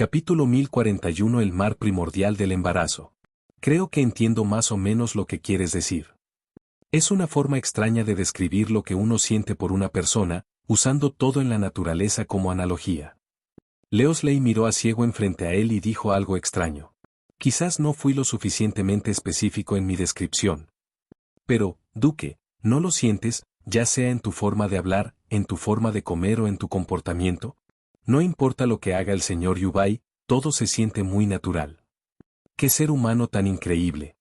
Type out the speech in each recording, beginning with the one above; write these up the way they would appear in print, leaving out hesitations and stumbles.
Capítulo 1041. El mar primordial del embarazo. Creo que entiendo más o menos lo que quieres decir. Es una forma extraña de describir lo que uno siente por una persona, usando todo en la naturaleza como analogía. Leosley miró a Ciego enfrente a él y dijo algo extraño. Quizás no fui lo suficientemente específico en mi descripción. Pero, Duque, ¿no lo sientes, ya sea en tu forma de hablar, en tu forma de comer o en tu comportamiento? No importa lo que haga el señor Yubai, todo se siente muy natural. ¡Qué ser humano tan increíble!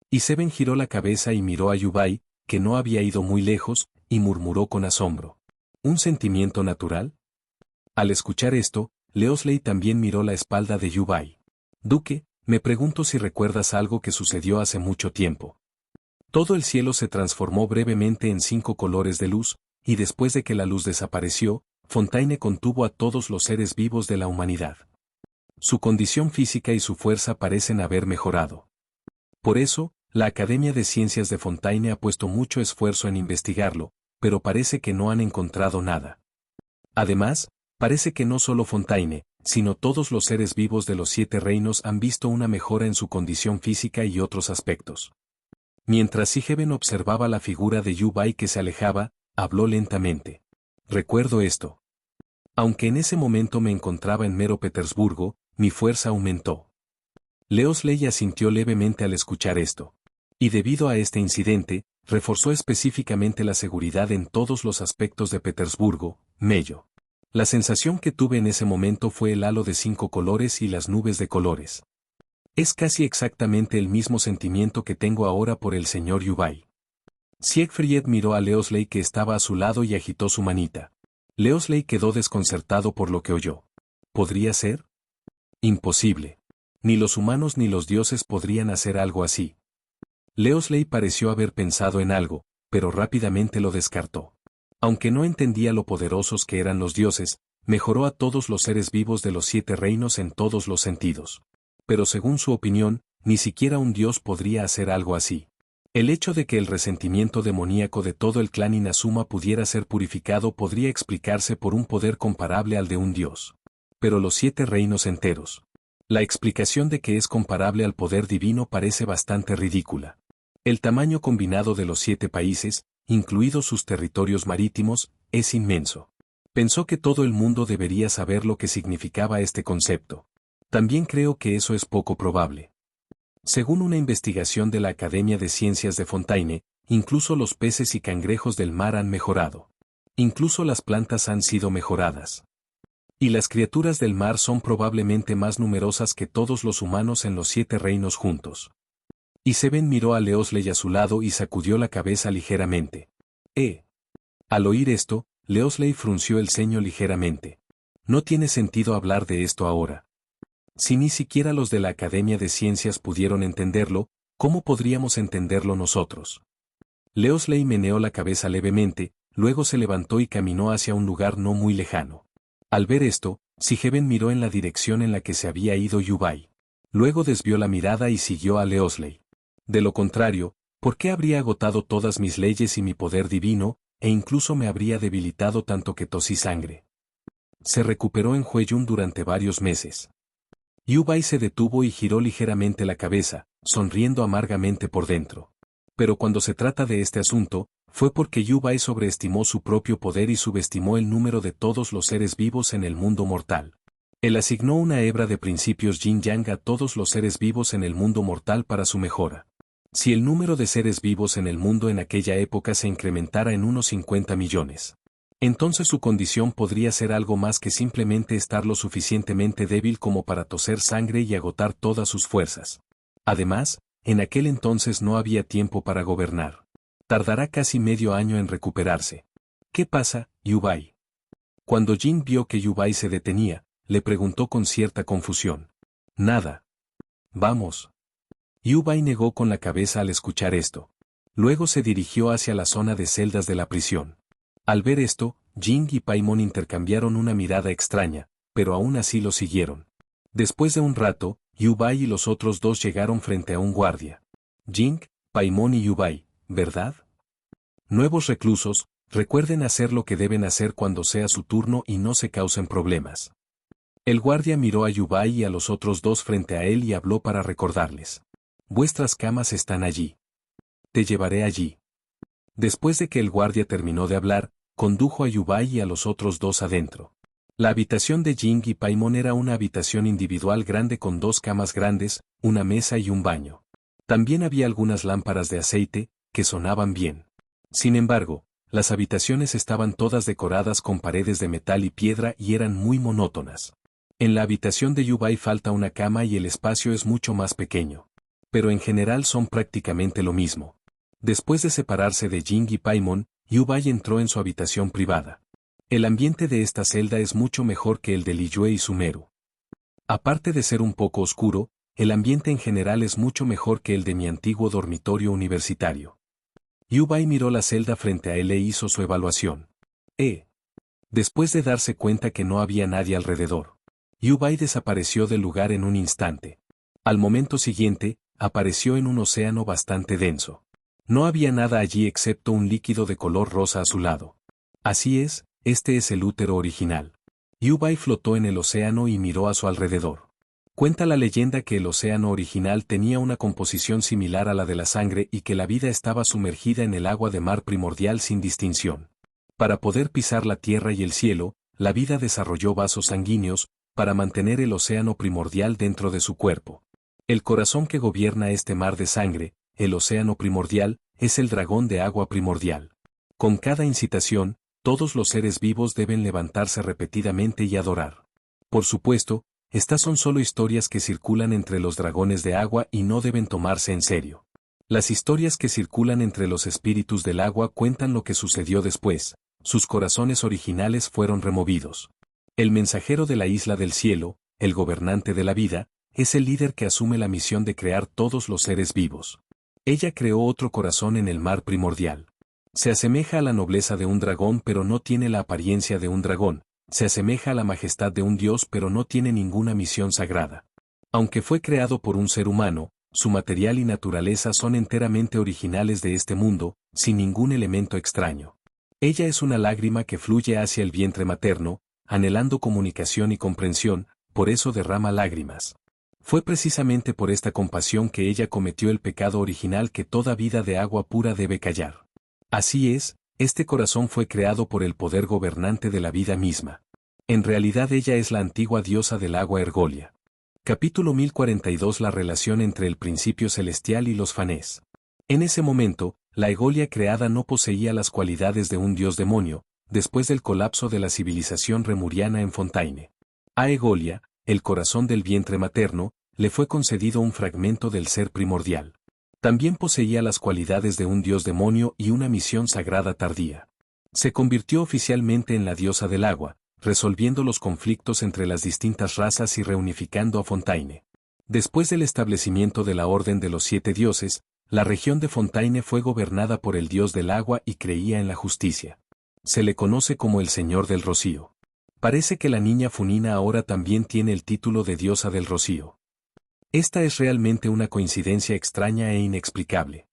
Y Seven giró la cabeza y miró a Yubai, que no había ido muy lejos, y murmuró con asombro. ¿Un sentimiento natural? Al escuchar esto, Leosley también miró la espalda de Yubai. Duque, me pregunto si recuerdas algo que sucedió hace mucho tiempo. Todo el cielo se transformó brevemente en 5 colores de luz, y después de que la luz desapareció, Fontaine contuvo a todos los seres vivos de la humanidad. Su condición física y su fuerza parecen haber mejorado. Por eso, la Academia de Ciencias de Fontaine ha puesto mucho esfuerzo en investigarlo, pero parece que no han encontrado nada. Además, parece que no solo Fontaine, sino todos los seres vivos de los 7 reinos han visto una mejora en su condición física y otros aspectos. Mientras Sigeben observaba la figura de Yubai que se alejaba, habló lentamente. Recuerdo esto. Aunque en ese momento me encontraba en Mero Petersburgo, mi fuerza aumentó. Leosley asintió levemente al escuchar esto. Y debido a este incidente, reforzó específicamente la seguridad en todos los aspectos de Petersburgo, Mello. La sensación que tuve en ese momento fue el halo de 5 colores y las nubes de colores. Es casi exactamente el mismo sentimiento que tengo ahora por el señor Yubai. Siegfried miró a Leosley que estaba a su lado y agitó su manita. Leosley quedó desconcertado por lo que oyó. ¿Podría ser? Imposible. Ni los humanos ni los dioses podrían hacer algo así. Leosley pareció haber pensado en algo, pero rápidamente lo descartó. Aunque no entendía lo poderosos que eran los dioses, mejoró a todos los seres vivos de los 7 reinos en todos los sentidos. Pero según su opinión, ni siquiera un dios podría hacer algo así. El hecho de que el resentimiento demoníaco de todo el clan Inazuma pudiera ser purificado podría explicarse por un poder comparable al de un dios. Pero los 7 reinos enteros. La explicación de que es comparable al poder divino parece bastante ridícula. El tamaño combinado de los 7 países, incluidos sus territorios marítimos, es inmenso. Pensó que todo el mundo debería saber lo que significaba este concepto. También creo que eso es poco probable. Según una investigación de la Academia de Ciencias de Fontaine, incluso los peces y cangrejos del mar han mejorado. Incluso las plantas han sido mejoradas. Y las criaturas del mar son probablemente más numerosas que todos los humanos en los 7 reinos juntos. Y Seven miró a Leosley a su lado y sacudió la cabeza ligeramente. Al oír esto, Leosley frunció el ceño ligeramente. No tiene sentido hablar de esto ahora. Si ni siquiera los de la Academia de Ciencias pudieron entenderlo, ¿cómo podríamos entenderlo nosotros? Leosley meneó la cabeza levemente, luego se levantó y caminó hacia un lugar no muy lejano. Al ver esto, Sigeben miró en la dirección en la que se había ido Yubai. Luego desvió la mirada y siguió a Leosley. De lo contrario, ¿por qué habría agotado todas mis leyes y mi poder divino, e incluso me habría debilitado tanto que tosí sangre? Se recuperó en Hueyun durante varios meses. Yubai se detuvo y giró ligeramente la cabeza, sonriendo amargamente por dentro. Pero cuando se trata de este asunto, fue porque Yubai sobreestimó su propio poder y subestimó el número de todos los seres vivos en el mundo mortal. Él asignó una hebra de principios yin-yang a todos los seres vivos en el mundo mortal para su mejora. Si el número de seres vivos en el mundo en aquella época se incrementara en unos 50 millones. Entonces su condición podría ser algo más que simplemente estar lo suficientemente débil como para toser sangre y agotar todas sus fuerzas. Además, en aquel entonces no había tiempo para gobernar. Tardará casi medio año en recuperarse. ¿Qué pasa, Yubai? Cuando Jin vio que Yubai se detenía, le preguntó con cierta confusión. Nada. Vamos. Yubai negó con la cabeza al escuchar esto. Luego se dirigió hacia la zona de celdas de la prisión. Al ver esto, Jing y Paimon intercambiaron una mirada extraña, pero aún así lo siguieron. Después de un rato, Yubai y los otros 2 llegaron frente a un guardia. Jing, Paimon y Yubai, ¿verdad? Nuevos reclusos, recuerden hacer lo que deben hacer cuando sea su turno y no se causen problemas. El guardia miró a Yubai y a los otros dos frente a él y habló para recordarles. Vuestras camas están allí. Te llevaré allí. Después de que el guardia terminó de hablar, condujo a Yubai y a los otros dos adentro. La habitación de Jing y Paimon era una habitación individual grande con dos camas grandes, una mesa y un baño. También había algunas lámparas de aceite, que sonaban bien. Sin embargo, las habitaciones estaban todas decoradas con paredes de metal y piedra y eran muy monótonas. En la habitación de Yubai falta una cama y el espacio es mucho más pequeño. Pero en general son prácticamente lo mismo. Después de separarse de Jing y Paimon, Yubai entró en su habitación privada. El ambiente de esta celda es mucho mejor que el de Liyue y Sumeru. Aparte de ser un poco oscuro, el ambiente en general es mucho mejor que el de mi antiguo dormitorio universitario. Yubai miró la celda frente a él e hizo su evaluación. Después de darse cuenta que no había nadie alrededor, Yubai desapareció del lugar en un instante. Al momento siguiente, apareció en un océano bastante denso. No había nada allí excepto un líquido de color rosa a su lado. Así es, este es el útero original. Yubai flotó en el océano y miró a su alrededor. Cuenta la leyenda que el océano original tenía una composición similar a la de la sangre y que la vida estaba sumergida en el agua de mar primordial sin distinción. Para poder pisar la tierra y el cielo, la vida desarrolló vasos sanguíneos, para mantener el océano primordial dentro de su cuerpo. El corazón que gobierna este mar de sangre, el océano primordial, es el dragón de agua primordial. Con cada incitación, todos los seres vivos deben levantarse repetidamente y adorar. Por supuesto, estas son solo historias que circulan entre los dragones de agua y no deben tomarse en serio. Las historias que circulan entre los espíritus del agua cuentan lo que sucedió después. Sus corazones originales fueron removidos. El mensajero de la isla del cielo, el gobernante de la vida, es el líder que asume la misión de crear todos los seres vivos. Ella creó otro corazón en el mar primordial. Se asemeja a la nobleza de un dragón pero no tiene la apariencia de un dragón, se asemeja a la majestad de un dios pero no tiene ninguna misión sagrada. Aunque fue creado por un ser humano, su material y naturaleza son enteramente originales de este mundo, sin ningún elemento extraño. Ella es una lágrima que fluye hacia el vientre materno, anhelando comunicación y comprensión, por eso derrama lágrimas. Fue precisamente por esta compasión que ella cometió el pecado original que toda vida de agua pura debe callar. Así es, este corazón fue creado por el poder gobernante de la vida misma. En realidad ella es la antigua diosa del agua Ergolia. Capítulo 1042. La relación entre el principio celestial y los Fanés. En ese momento, la Egolia creada no poseía las cualidades de un dios demonio, después del colapso de la civilización remuriana en Fontaine. A Egolia, el corazón del vientre materno, le fue concedido un fragmento del ser primordial. También poseía las cualidades de un dios demonio y una misión sagrada tardía. Se convirtió oficialmente en la diosa del agua, resolviendo los conflictos entre las distintas razas y reunificando a Fontaine. Después del establecimiento de la Orden de los Siete Dioses, la región de Fontaine fue gobernada por el dios del agua y creía en la justicia. Se le conoce como el Señor del Rocío. Parece que la niña Funina ahora también tiene el título de diosa del Rocío. Esta es realmente una coincidencia extraña e inexplicable.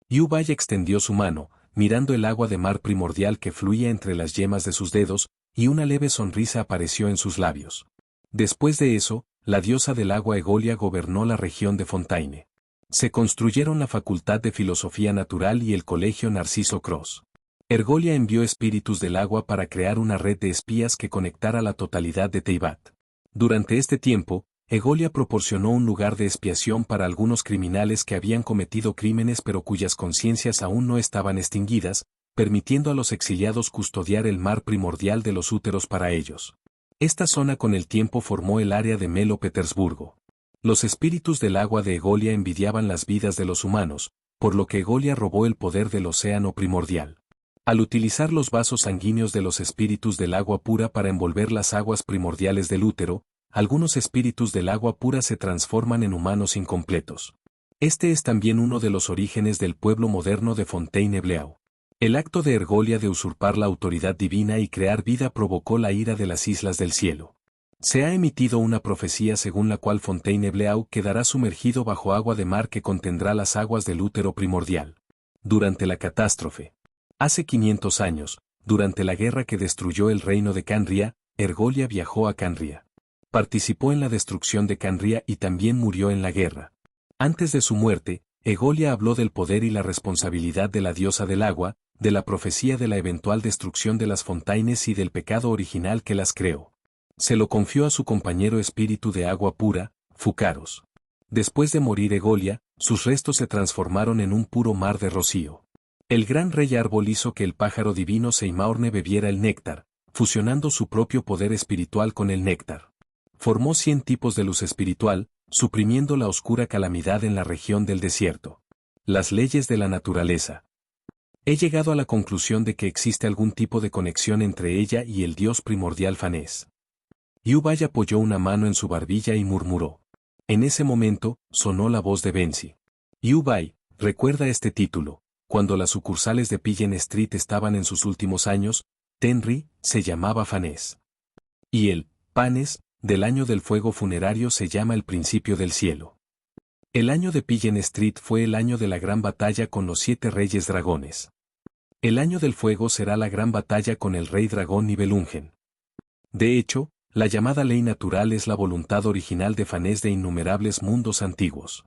Yubai extendió su mano, mirando el agua de mar primordial que fluía entre las yemas de sus dedos, y una leve sonrisa apareció en sus labios. Después de eso, la diosa del agua Egolia gobernó la región de Fontaine. Se construyeron la Facultad de Filosofía Natural y el Colegio Narciso Cross. Ergolia envió espíritus del agua para crear una red de espías que conectara la totalidad de Teyvat. Durante este tiempo, Egolia proporcionó un lugar de expiación para algunos criminales que habían cometido crímenes pero cuyas conciencias aún no estaban extinguidas, permitiendo a los exiliados custodiar el mar primordial de los úteros para ellos. Esta zona con el tiempo formó el área de Melo Petersburgo. Los espíritus del agua de Egolia envidiaban las vidas de los humanos, por lo que Egolia robó el poder del océano primordial. Al utilizar los vasos sanguíneos de los espíritus del agua pura para envolver las aguas primordiales del útero, algunos espíritus del agua pura se transforman en humanos incompletos. Este es también uno de los orígenes del pueblo moderno de Fontainebleau. El acto de Ergolia de usurpar la autoridad divina y crear vida provocó la ira de las islas del cielo. Se ha emitido una profecía según la cual Fontainebleau quedará sumergido bajo agua de mar que contendrá las aguas del útero primordial. Durante la catástrofe. Hace 500 años, durante la guerra que destruyó el reino de Canria, Ergolia viajó a Canria. Participó en la destrucción de Canria y también murió en la guerra. Antes de su muerte, Egolia habló del poder y la responsabilidad de la diosa del agua, de la profecía de la eventual destrucción de las Fontaines y del pecado original que las creó. Se lo confió a su compañero espíritu de agua pura, Fúcaros. Después de morir Egolia, sus restos se transformaron en un puro mar de rocío. El gran rey árbol hizo que el pájaro divino Seimaorne bebiera el néctar, fusionando su propio poder espiritual con el néctar. Formó 100 tipos de luz espiritual, suprimiendo la oscura calamidad en la región del desierto. Las leyes de la naturaleza. He llegado a la conclusión de que existe algún tipo de conexión entre ella y el dios primordial Fanés. Yubai apoyó una mano en su barbilla y murmuró. En ese momento, sonó la voz de Benzi. Yubai, recuerda este título. Cuando las sucursales de Pillen Street estaban en sus últimos años, Tenri se llamaba Fanés. Y el Panes del año del fuego funerario se llama el principio del cielo. El año de Pillen Street fue el año de la gran batalla con los 7 reyes dragones. El año del fuego será la gran batalla con el rey dragón Nibelungen. De hecho, la llamada ley natural es la voluntad original de Fanés de innumerables mundos antiguos.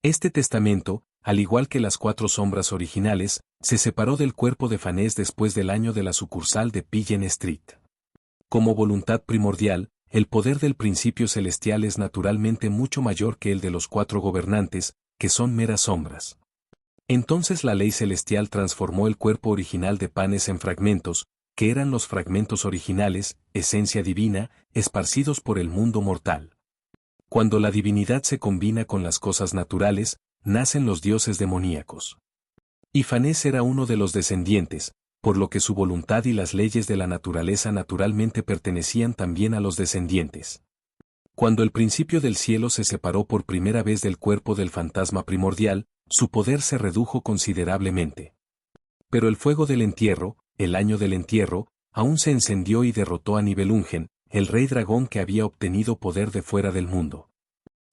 Este testamento, al igual que las 4 sombras originales, se separó del cuerpo de Fanés después del año de la sucursal de Pillen Street. Como voluntad primordial, el poder del principio celestial es naturalmente mucho mayor que el de los 4 gobernantes, que son meras sombras. Entonces la ley celestial transformó el cuerpo original de Panes en fragmentos, que eran los fragmentos originales, esencia divina, esparcidos por el mundo mortal. Cuando la divinidad se combina con las cosas naturales, nacen los dioses demoníacos. Y Fanés era uno de los descendientes, por lo que su voluntad y las leyes de la naturaleza naturalmente pertenecían también a los descendientes. Cuando el principio del cielo se separó por primera vez del cuerpo del fantasma primordial, su poder se redujo considerablemente. Pero el fuego del entierro, el año del entierro, aún se encendió y derrotó a Nibelungen, el rey dragón que había obtenido poder de fuera del mundo.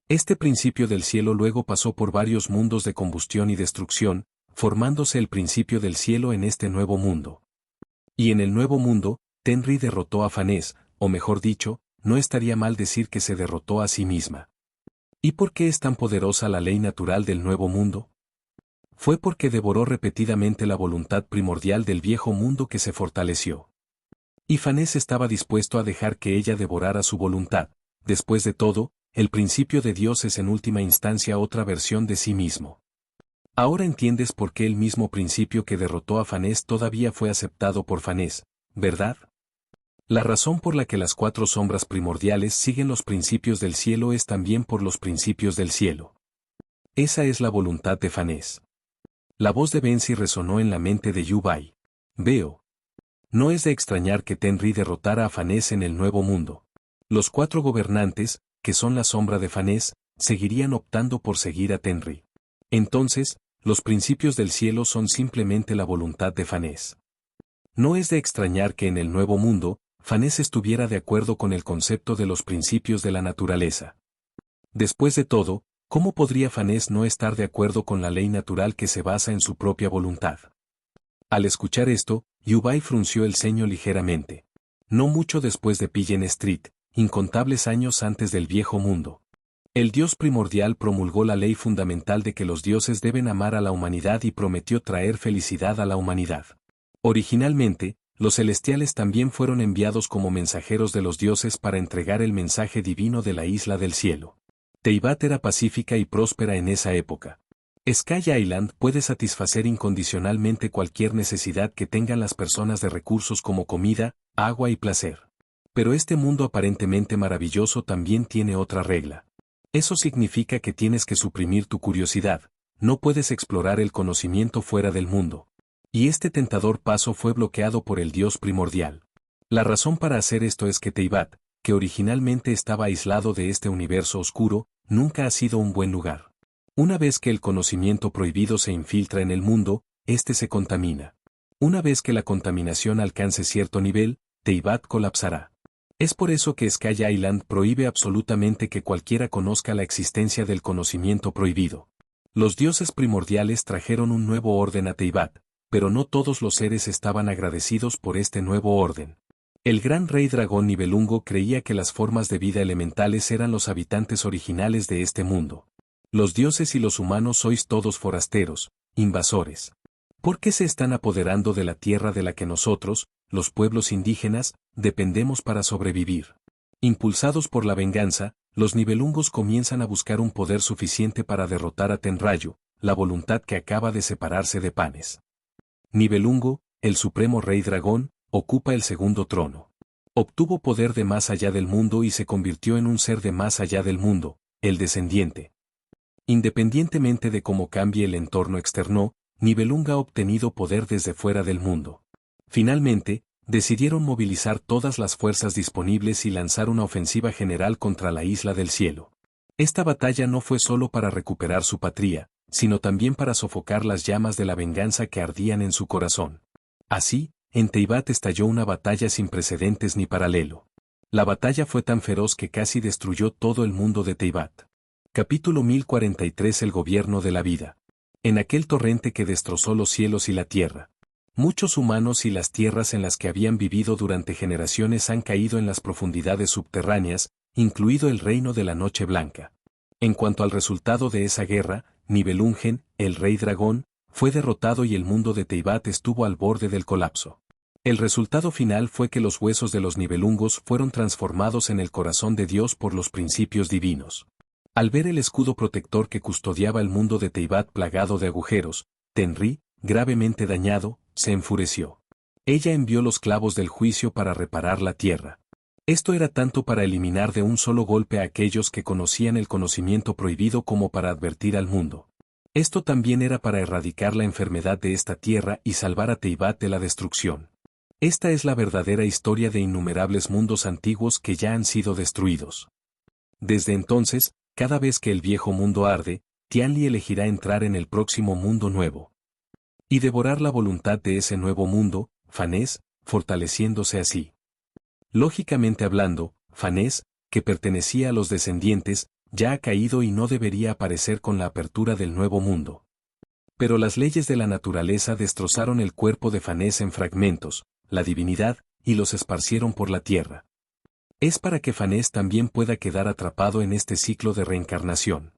Este principio del cielo luego pasó por varios mundos de combustión y destrucción, formándose el principio del cielo en este nuevo mundo. Y en el nuevo mundo, Tenri derrotó a Fanés, o mejor dicho, no estaría mal decir que se derrotó a sí misma. ¿Y por qué es tan poderosa la ley natural del nuevo mundo? Fue porque devoró repetidamente la voluntad primordial del viejo mundo que se fortaleció. Y Fanés estaba dispuesto a dejar que ella devorara su voluntad. Después de todo, el principio de Dios es en última instancia otra versión de sí mismo. Ahora entiendes por qué el mismo principio que derrotó a Fanés todavía fue aceptado por Fanés, ¿verdad? La razón por la que las 4 sombras primordiales siguen los principios del cielo es también por los principios del cielo. Esa es la voluntad de Fanés. La voz de Benzi resonó en la mente de Yubai. Veo. No es de extrañar que Tenri derrotara a Fanés en el nuevo mundo. Los 4 gobernantes, que son la sombra de Fanés, seguirían optando por seguir a Tenri. Entonces, los principios del cielo son simplemente la voluntad de Fanés. No es de extrañar que en el nuevo mundo, Fanés estuviera de acuerdo con el concepto de los principios de la naturaleza. Después de todo, ¿cómo podría Fanés no estar de acuerdo con la ley natural que se basa en su propia voluntad? Al escuchar esto, Yubai frunció el ceño ligeramente. No mucho después de Pillen Street, incontables años antes del viejo mundo. El dios primordial promulgó la ley fundamental de que los dioses deben amar a la humanidad y prometió traer felicidad a la humanidad. Originalmente, los celestiales también fueron enviados como mensajeros de los dioses para entregar el mensaje divino de la isla del cielo. Teyvat era pacífica y próspera en esa época. Sky Island puede satisfacer incondicionalmente cualquier necesidad que tengan las personas de recursos como comida, agua y placer. Pero este mundo aparentemente maravilloso también tiene otra regla. Eso significa que tienes que suprimir tu curiosidad, no puedes explorar el conocimiento fuera del mundo. Y este tentador paso fue bloqueado por el dios primordial. La razón para hacer esto es que Teyvat, que originalmente estaba aislado de este universo oscuro, nunca ha sido un buen lugar. Una vez que el conocimiento prohibido se infiltra en el mundo, este se contamina. Una vez que la contaminación alcance cierto nivel, Teyvat colapsará. Es por eso que Sky Island prohíbe absolutamente que cualquiera conozca la existencia del conocimiento prohibido. Los dioses primordiales trajeron un nuevo orden a Teyvat, pero no todos los seres estaban agradecidos por este nuevo orden. El gran rey dragón Nibelungo creía que las formas de vida elementales eran los habitantes originales de este mundo. Los dioses y los humanos sois todos forasteros, invasores. ¿Por qué se están apoderando de la tierra de la que nosotros, los pueblos indígenas, dependemos para sobrevivir? Impulsados por la venganza, los Nibelungos comienzan a buscar un poder suficiente para derrotar a Tenrayu, la voluntad que acaba de separarse de Panes. Nibelungo, el supremo rey dragón, ocupa el segundo trono. Obtuvo poder de más allá del mundo y se convirtió en un ser de más allá del mundo, el descendiente. Independientemente de cómo cambie el entorno externo, Nibelungo ha obtenido poder desde fuera del mundo. Finalmente, decidieron movilizar todas las fuerzas disponibles y lanzar una ofensiva general contra la Isla del Cielo. Esta batalla no fue solo para recuperar su patria, sino también para sofocar las llamas de la venganza que ardían en su corazón. Así, en Teyvat estalló una batalla sin precedentes ni paralelo. La batalla fue tan feroz que casi destruyó todo el mundo de Teyvat. Capítulo 1043 El gobierno de la vida. En aquel torrente que destrozó los cielos y la tierra. Muchos humanos y las tierras en las que habían vivido durante generaciones han caído en las profundidades subterráneas, incluido el reino de la Noche Blanca. En cuanto al resultado de esa guerra, Nibelungen, el rey dragón, fue derrotado y el mundo de Teyvat estuvo al borde del colapso. El resultado final fue que los huesos de los Nibelungos fueron transformados en el corazón de Dios por los principios divinos. Al ver el escudo protector que custodiaba el mundo de Teyvat plagado de agujeros, Tenri, gravemente dañado, se enfureció. Ella envió los clavos del juicio para reparar la tierra. Esto era tanto para eliminar de un solo golpe a aquellos que conocían el conocimiento prohibido como para advertir al mundo. Esto también era para erradicar la enfermedad de esta tierra y salvar a Teyvat de la destrucción. Esta es la verdadera historia de innumerables mundos antiguos que ya han sido destruidos. Desde entonces, cada vez que el viejo mundo arde, Tianli elegirá entrar en el próximo mundo nuevo. Y devorar la voluntad de ese nuevo mundo, Fanés, fortaleciéndose así. Lógicamente hablando, Fanés, que pertenecía a los descendientes, ya ha caído y no debería aparecer con la apertura del nuevo mundo. Pero las leyes de la naturaleza destrozaron el cuerpo de Fanés en fragmentos, la divinidad, y los esparcieron por la tierra. Es para que Fanés también pueda quedar atrapado en este ciclo de reencarnación.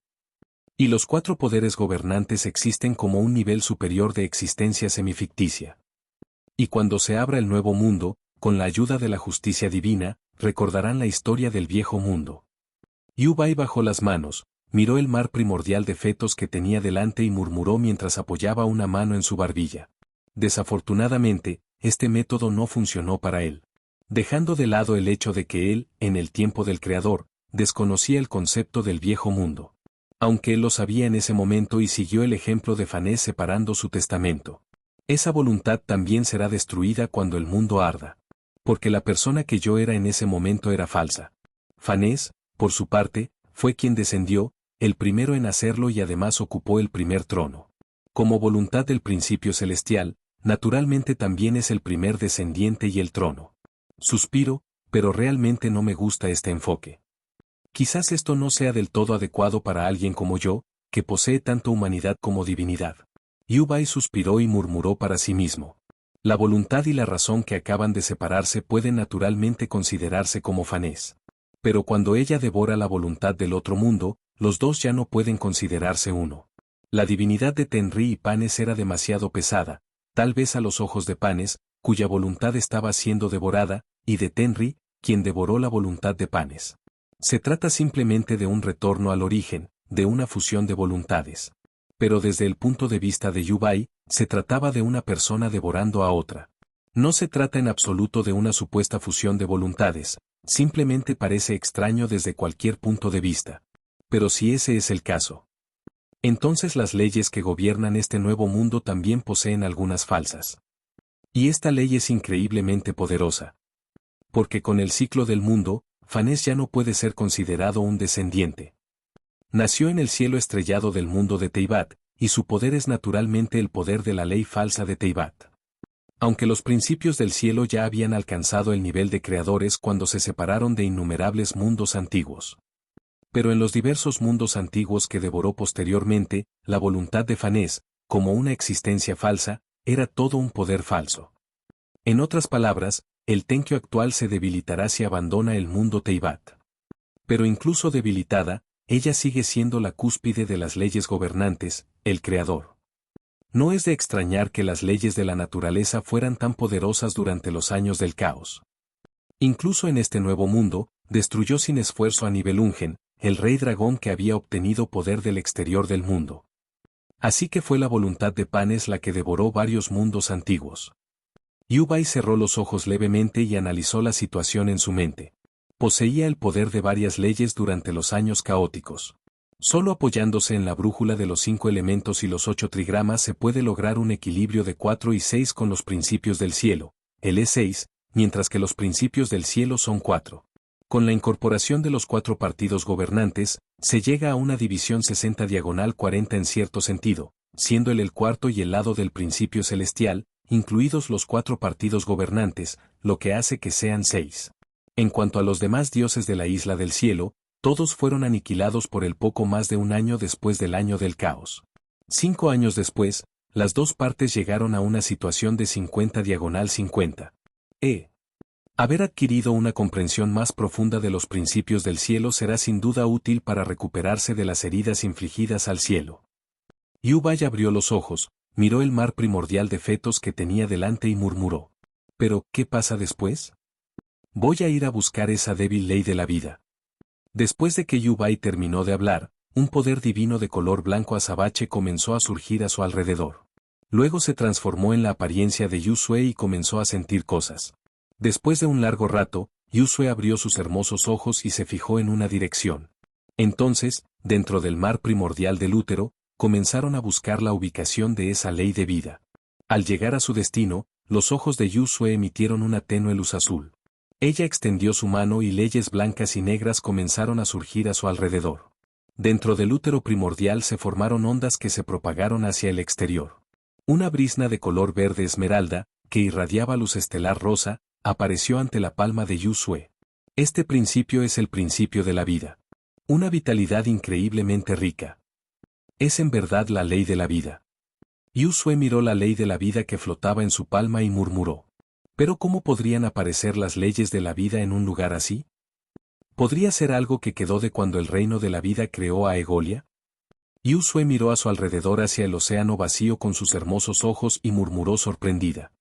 Y los cuatro poderes gobernantes existen como un nivel superior de existencia semificticia. Y cuando se abra el nuevo mundo, con la ayuda de la justicia divina, recordarán la historia del viejo mundo. Yubai bajó las manos, miró el mar primordial de fetos que tenía delante y murmuró mientras apoyaba una mano en su barbilla. Desafortunadamente, este método no funcionó para él. Dejando de lado el hecho de que él, en el tiempo del Creador, desconocía el concepto del viejo mundo. Aunque él lo sabía en ese momento y siguió el ejemplo de Fanés separando su testamento. Esa voluntad también será destruida cuando el mundo arda. Porque la persona que yo era en ese momento era falsa. Fanés, por su parte, fue quien descendió, el primero en hacerlo y además ocupó el primer trono. Como voluntad del principio celestial, naturalmente también es el primer descendiente y el trono. Suspiro, pero realmente no me gusta este enfoque. Quizás esto no sea del todo adecuado para alguien como yo, que posee tanto humanidad como divinidad. Yubai suspiró y murmuró para sí mismo. La voluntad y la razón que acaban de separarse pueden naturalmente considerarse como Fanés. Pero cuando ella devora la voluntad del otro mundo, los dos ya no pueden considerarse uno. La divinidad de Tenri y Panes era demasiado pesada, tal vez a los ojos de Panes, cuya voluntad estaba siendo devorada, y de Tenri, quien devoró la voluntad de Panes. Se trata simplemente de un retorno al origen, de una fusión de voluntades. Pero desde el punto de vista de Yubai, se trataba de una persona devorando a otra. No se trata en absoluto de una supuesta fusión de voluntades, simplemente parece extraño desde cualquier punto de vista. Pero si ese es el caso, entonces las leyes que gobiernan este nuevo mundo también poseen algunas falsas. Y esta ley es increíblemente poderosa. Porque con el ciclo del mundo, Fanés ya no puede ser considerado un descendiente. Nació en el cielo estrellado del mundo de Teyvat, y su poder es naturalmente el poder de la ley falsa de Teyvat. Aunque los principios del cielo ya habían alcanzado el nivel de creadores cuando se separaron de innumerables mundos antiguos. Pero en los diversos mundos antiguos que devoró posteriormente, la voluntad de Fanés, como una existencia falsa, era todo un poder falso. En otras palabras, el Tenkyo actual se debilitará si abandona el mundo Teyvat. Pero incluso debilitada, ella sigue siendo la cúspide de las leyes gobernantes, el creador. No es de extrañar que las leyes de la naturaleza fueran tan poderosas durante los años del caos. Incluso en este nuevo mundo, destruyó sin esfuerzo a Nibelungen, el rey dragón que había obtenido poder del exterior del mundo. Así que fue la voluntad de Panes la que devoró varios mundos antiguos. Yūbai cerró los ojos levemente y analizó la situación en su mente. Poseía el poder de varias leyes durante los años caóticos. Solo apoyándose en la brújula de los 5 elementos y los 8 trigramas se puede lograr un equilibrio de 4 y 6 con los principios del cielo, el E6, mientras que los principios del cielo son 4. Con la incorporación de los 4 partidos gobernantes, se llega a una división 60/40 en cierto sentido, siendo el cuarto y el lado del principio celestial, incluidos los 4 partidos gobernantes, lo que hace que sean 6. En cuanto a los demás dioses de la isla del cielo, todos fueron aniquilados por el poco más de un año después del año del caos. 5 años después, las dos partes llegaron a una situación de 50/50. Haber adquirido una comprensión más profunda de los principios del cielo será sin duda útil para recuperarse de las heridas infligidas al cielo. Yūbai abrió los ojos, miró el mar primordial de fetos que tenía delante y murmuró. ¿Pero qué pasa después? Voy a ir a buscar esa débil ley de la vida. Después de que Yūbai terminó de hablar, un poder divino de color blanco azabache comenzó a surgir a su alrededor. Luego se transformó en la apariencia de Yusue y comenzó a sentir cosas. Después de un largo rato, Yusue abrió sus hermosos ojos y se fijó en una dirección. Entonces, dentro del mar primordial del útero, comenzaron a buscar la ubicación de esa ley de vida. Al llegar a su destino, los ojos de Yusue emitieron una tenue luz azul. Ella extendió su mano y leyes blancas y negras comenzaron a surgir a su alrededor. Dentro del útero primordial se formaron ondas que se propagaron hacia el exterior. Una brizna de color verde esmeralda, que irradiaba luz estelar rosa, apareció ante la palma de Yusue. Este principio es el principio de la vida. Una vitalidad increíblemente rica. Es en verdad la ley de la vida. Yusue miró la ley de la vida que flotaba en su palma y murmuró. ¿Pero cómo podrían aparecer las leyes de la vida en un lugar así? ¿Podría ser algo que quedó de cuando el reino de la vida creó a Egolia? Yusue miró a su alrededor hacia el océano vacío con sus hermosos ojos y murmuró sorprendida.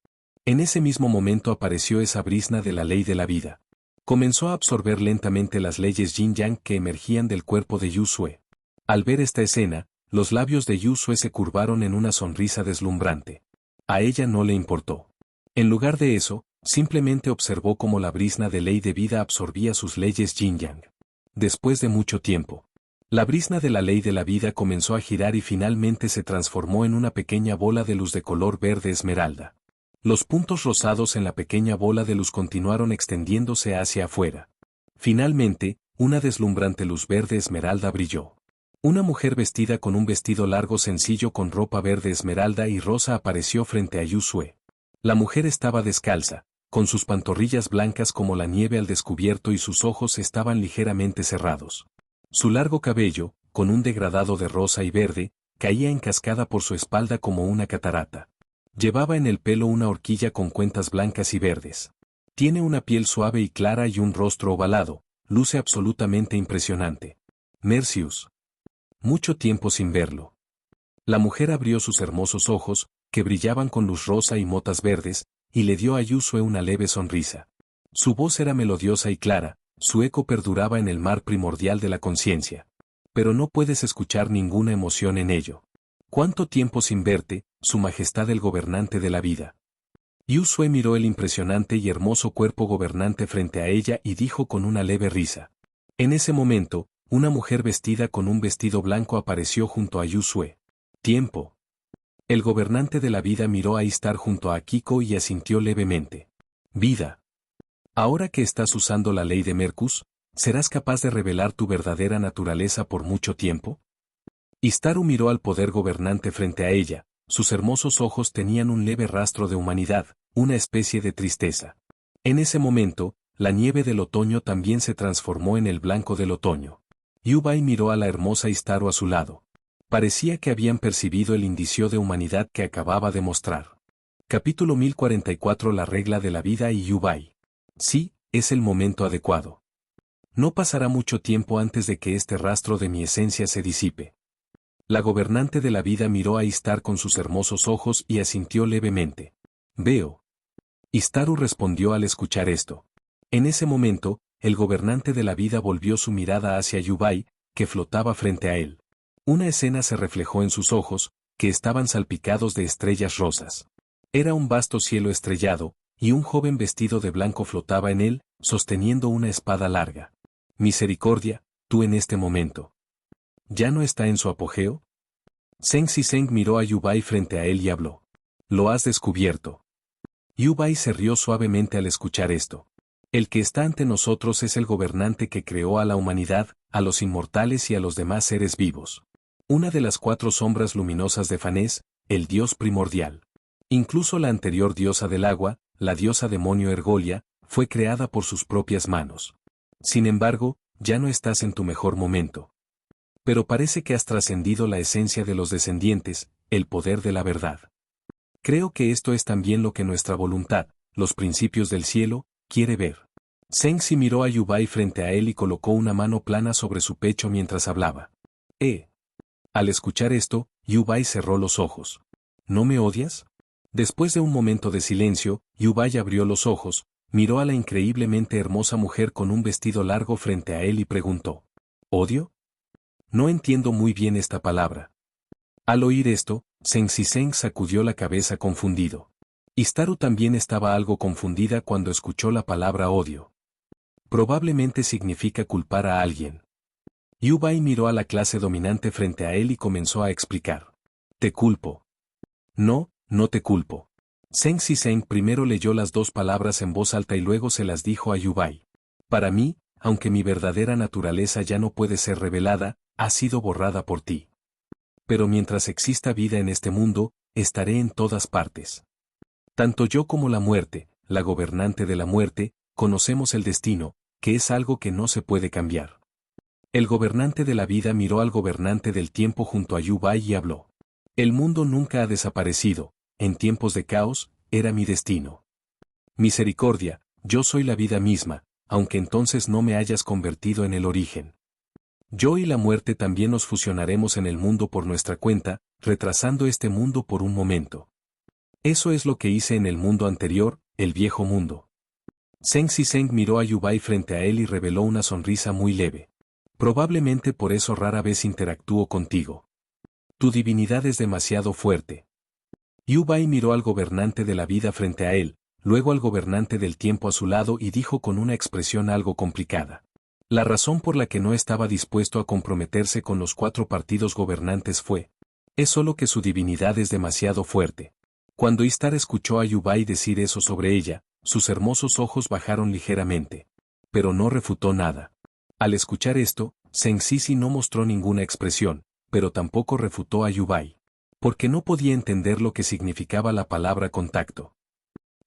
En ese mismo momento apareció esa brizna de la ley de la vida. Comenzó a absorber lentamente las leyes yin-yang que emergían del cuerpo de Yusue. Al ver esta escena, los labios de Yusue se curvaron en una sonrisa deslumbrante. A ella no le importó. En lugar de eso, simplemente observó cómo la brizna de ley de vida absorbía sus leyes yin-yang. Después de mucho tiempo, la brizna de la ley de la vida comenzó a girar y finalmente se transformó en una pequeña bola de luz de color verde esmeralda. Los puntos rosados en la pequeña bola de luz continuaron extendiéndose hacia afuera. Finalmente, una deslumbrante luz verde esmeralda brilló. Una mujer vestida con un vestido largo sencillo con ropa verde esmeralda y rosa apareció frente a Yusue. La mujer estaba descalza, con sus pantorrillas blancas como la nieve al descubierto y sus ojos estaban ligeramente cerrados. Su largo cabello, con un degradado de rosa y verde, caía en cascada por su espalda como una catarata. Llevaba en el pelo una horquilla con cuentas blancas y verdes. Tiene una piel suave y clara y un rostro ovalado, luce absolutamente impresionante. Mercius. Mucho tiempo sin verlo. La mujer abrió sus hermosos ojos, que brillaban con luz rosa y motas verdes, y le dio a Yusue una leve sonrisa. Su voz era melodiosa y clara, su eco perduraba en el mar primordial de la conciencia. Pero no puedes escuchar ninguna emoción en ello. ¿Cuánto tiempo sin verte, Su Majestad el gobernante de la vida? Yusue miró el impresionante y hermoso cuerpo gobernante frente a ella y dijo con una leve risa. En ese momento, una mujer vestida con un vestido blanco apareció junto a Yusue. Tiempo. El gobernante de la vida miró a Istar junto a Akiko y asintió levemente. Vida. Ahora que estás usando la ley de Mercus, ¿serás capaz de revelar tu verdadera naturaleza por mucho tiempo? Istaru miró al poder gobernante frente a ella, sus hermosos ojos tenían un leve rastro de humanidad, una especie de tristeza. En ese momento, la nieve del otoño también se transformó en el blanco del otoño. Yūbai miró a la hermosa Istaru a su lado. Parecía que habían percibido el indicio de humanidad que acababa de mostrar. Capítulo 1044 La regla de la vida y Yūbai. Sí, es el momento adecuado. No pasará mucho tiempo antes de que este rastro de mi esencia se disipe. La gobernante de la vida miró a Istar con sus hermosos ojos y asintió levemente. Veo. Istaru respondió al escuchar esto. En ese momento, el gobernante de la vida volvió su mirada hacia Yubai, que flotaba frente a él. Una escena se reflejó en sus ojos, que estaban salpicados de estrellas rosas. Era un vasto cielo estrellado, y un joven vestido de blanco flotaba en él, sosteniendo una espada larga. Misericordia, tú en este momento. ¿Ya no está en su apogeo? Zheng Zizeng miró a Yubai frente a él y habló. Lo has descubierto. Yubai se rió suavemente al escuchar esto. El que está ante nosotros es el gobernante que creó a la humanidad, a los inmortales y a los demás seres vivos. Una de las 4 sombras luminosas de Fanés, el dios primordial. Incluso la anterior diosa del agua, la diosa demonio Ergolia, fue creada por sus propias manos. Sin embargo, ya no estás en tu mejor momento. Pero parece que has trascendido la esencia de los descendientes, el poder de la verdad. Creo que esto es también lo que nuestra voluntad, los principios del cielo, quiere ver. Zheng Zi miró a Yubai frente a él y colocó una mano plana sobre su pecho mientras hablaba. Al escuchar esto, Yubai cerró los ojos. ¿No me odias? Después de un momento de silencio, Yubai abrió los ojos, miró a la increíblemente hermosa mujer con un vestido largo frente a él y preguntó. ¿Odio? No entiendo muy bien esta palabra. Al oír esto, Zheng Zizeng sacudió la cabeza confundido. Istaru también estaba algo confundida cuando escuchó la palabra odio. Probablemente significa culpar a alguien. Yubai miró a la clase dominante frente a él y comenzó a explicar. Te culpo. No, no te culpo. Zheng Zizeng primero leyó las 2 palabras en voz alta y luego se las dijo a Yubai. Para mí, aunque mi verdadera naturaleza ya no puede ser revelada, ha sido borrada por ti. Pero mientras exista vida en este mundo, estaré en todas partes. Tanto yo como la muerte, la gobernante de la muerte, conocemos el destino, que es algo que no se puede cambiar. El gobernante de la vida miró al gobernante del tiempo junto a Yubai y habló. El mundo nunca ha desaparecido, en tiempos de caos, era mi destino. Misericordia, yo soy la vida misma, aunque entonces no me hayas convertido en el origen. Yo y la muerte también nos fusionaremos en el mundo por nuestra cuenta, retrasando este mundo por un momento. Eso es lo que hice en el mundo anterior, el viejo mundo. Zheng Zizeng miró a Yubai frente a él y reveló una sonrisa muy leve. Probablemente por eso rara vez interactúo contigo. Tu divinidad es demasiado fuerte. Yubai miró al gobernante de la vida frente a él, luego al gobernante del tiempo a su lado y dijo con una expresión algo complicada. La razón por la que no estaba dispuesto a comprometerse con los 4 partidos gobernantes fue. Es solo que su divinidad es demasiado fuerte. Cuando Istar escuchó a Yubai decir eso sobre ella, sus hermosos ojos bajaron ligeramente. Pero no refutó nada. Al escuchar esto, Zheng Zizi no mostró ninguna expresión, pero tampoco refutó a Yubai. Porque no podía entender lo que significaba la palabra contacto.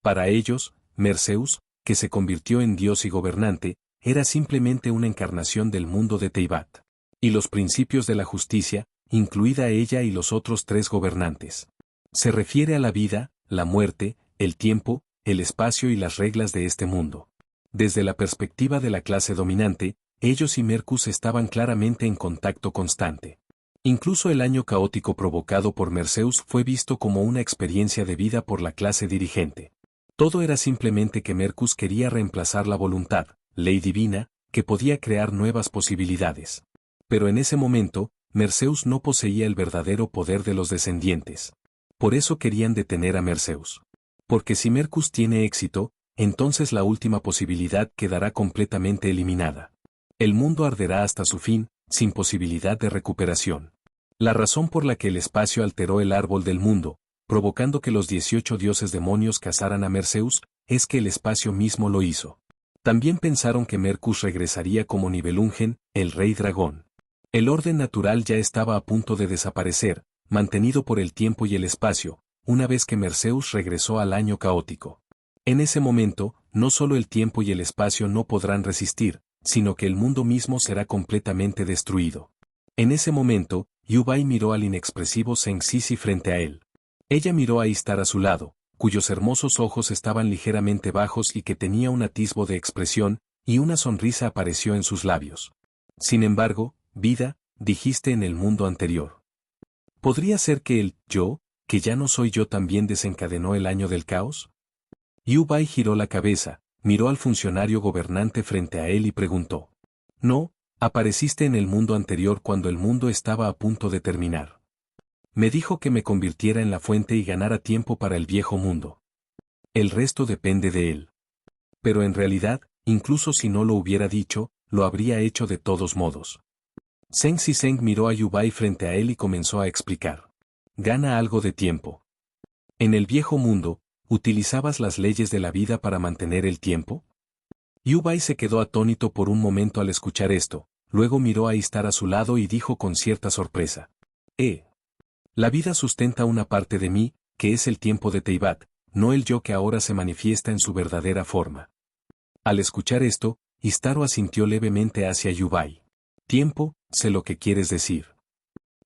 Para ellos, Merceus, que se convirtió en dios y gobernante, era simplemente una encarnación del mundo de Teyvat. Y los principios de la justicia, incluida ella y los otros 3 gobernantes. Se refiere a la vida, la muerte, el tiempo, el espacio y las reglas de este mundo. Desde la perspectiva de la clase dominante, ellos y Mercus estaban claramente en contacto constante. Incluso el año caótico provocado por Merceus fue visto como una experiencia de vida por la clase dirigente. Todo era simplemente que Mercus quería reemplazar la voluntad, ley divina, que podía crear nuevas posibilidades. Pero en ese momento, Merceus no poseía el verdadero poder de los descendientes. Por eso querían detener a Merceus. Porque si Mercus tiene éxito, entonces la última posibilidad quedará completamente eliminada. El mundo arderá hasta su fin, sin posibilidad de recuperación. La razón por la que el espacio alteró el árbol del mundo, provocando que los 18 dioses demonios cazaran a Merceus, es que el espacio mismo lo hizo. También pensaron que Mercus regresaría como Nibelungen, el rey dragón. El orden natural ya estaba a punto de desaparecer, mantenido por el tiempo y el espacio, una vez que Merceus regresó al año caótico. En ese momento, no solo el tiempo y el espacio no podrán resistir, sino que el mundo mismo será completamente destruido. En ese momento, Yubai miró al inexpresivo Zheng Zizi frente a él. Ella miró a Istar a su lado, cuyos hermosos ojos estaban ligeramente bajos y que tenía un atisbo de expresión, y una sonrisa apareció en sus labios. Sin embargo, vida, dijiste en el mundo anterior. ¿Podría ser que el yo, que ya no soy yo, también desencadenó el año del caos? Yu Bai giró la cabeza, miró al funcionario gobernante frente a él y preguntó. No, apareciste en el mundo anterior cuando el mundo estaba a punto de terminar. Me dijo que me convirtiera en la fuente y ganara tiempo para el viejo mundo. El resto depende de él. Pero en realidad, incluso si no lo hubiera dicho, lo habría hecho de todos modos. Zheng Zizeng miró a Yu Bai frente a él y comenzó a explicar. Gana algo de tiempo. En el viejo mundo, ¿utilizabas las leyes de la vida para mantener el tiempo? Yu Bai se quedó atónito por un momento al escuchar esto, luego miró a Istar a su lado y dijo con cierta sorpresa. La vida sustenta una parte de mí, que es el tiempo de Teyvat, no el yo que ahora se manifiesta en su verdadera forma. Al escuchar esto, Istaro asintió levemente hacia Yu Bai. Tiempo, sé lo que quieres decir.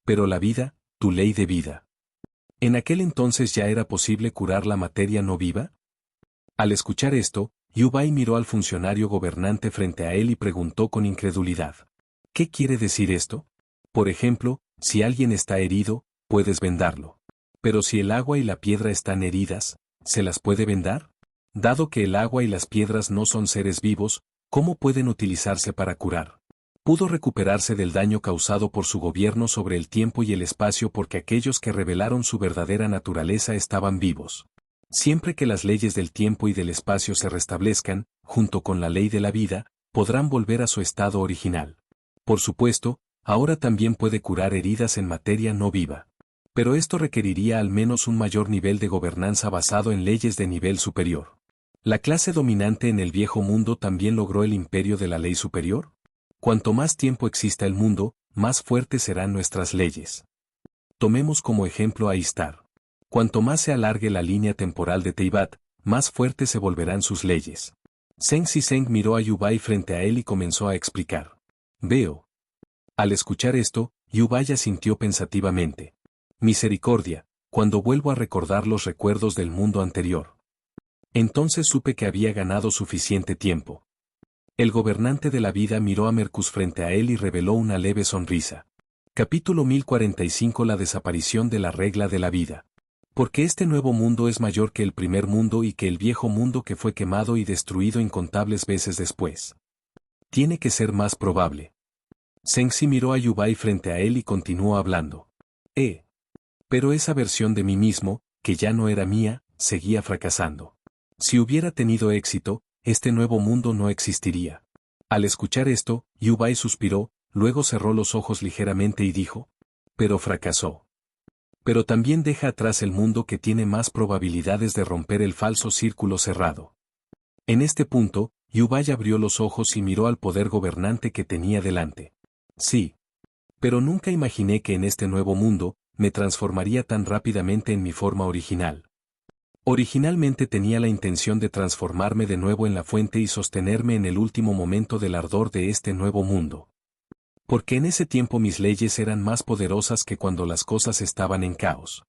Pero la vida, tu ley de vida. ¿En aquel entonces ya era posible curar la materia no viva? Al escuchar esto, Yu Bai miró al funcionario gobernante frente a él y preguntó con incredulidad. ¿Qué quiere decir esto? Por ejemplo, si alguien está herido, puedes vendarlo. Pero si el agua y la piedra están heridas, ¿se las puede vendar? Dado que el agua y las piedras no son seres vivos, ¿cómo pueden utilizarse para curar? Pudo recuperarse del daño causado por su gobierno sobre el tiempo y el espacio porque aquellos que revelaron su verdadera naturaleza estaban vivos. Siempre que las leyes del tiempo y del espacio se restablezcan, junto con la ley de la vida, podrán volver a su estado original. Por supuesto, ahora también puede curar heridas en materia no viva. Pero esto requeriría al menos un mayor nivel de gobernanza basado en leyes de nivel superior. ¿La clase dominante en el viejo mundo también logró el imperio de la ley superior? Cuanto más tiempo exista el mundo, más fuertes serán nuestras leyes. Tomemos como ejemplo a Istar. Cuanto más se alargue la línea temporal de Teyvat, más fuertes se volverán sus leyes. Zheng Zizeng miró a Yu Bai frente a él y comenzó a explicar. Veo. Al escuchar esto, Yu Bai asintió pensativamente. Misericordia, cuando vuelvo a recordar los recuerdos del mundo anterior. Entonces supe que había ganado suficiente tiempo. El gobernante de la vida miró a Mercus frente a él y reveló una leve sonrisa. Capítulo 1045. La desaparición de la regla de la vida. Porque este nuevo mundo es mayor que el primer mundo y que el viejo mundo que fue quemado y destruido incontables veces después. Tiene que ser más probable. Zheng Zi miró a Yu Bai frente a él y continuó hablando. Pero esa versión de mí mismo, que ya no era mía, seguía fracasando. Si hubiera tenido éxito, este nuevo mundo no existiría. Al escuchar esto, Yu Bai suspiró, luego cerró los ojos ligeramente y dijo. Pero fracasó. Pero también deja atrás el mundo que tiene más probabilidades de romper el falso círculo cerrado. En este punto, Yu Bai abrió los ojos y miró al poder gobernante que tenía delante. Sí. Pero nunca imaginé que en este nuevo mundo, me transformaría tan rápidamente en mi forma original. Originalmente tenía la intención de transformarme de nuevo en la fuente y sostenerme en el último momento del ardor de este nuevo mundo. Porque en ese tiempo mis leyes eran más poderosas que cuando las cosas estaban en caos.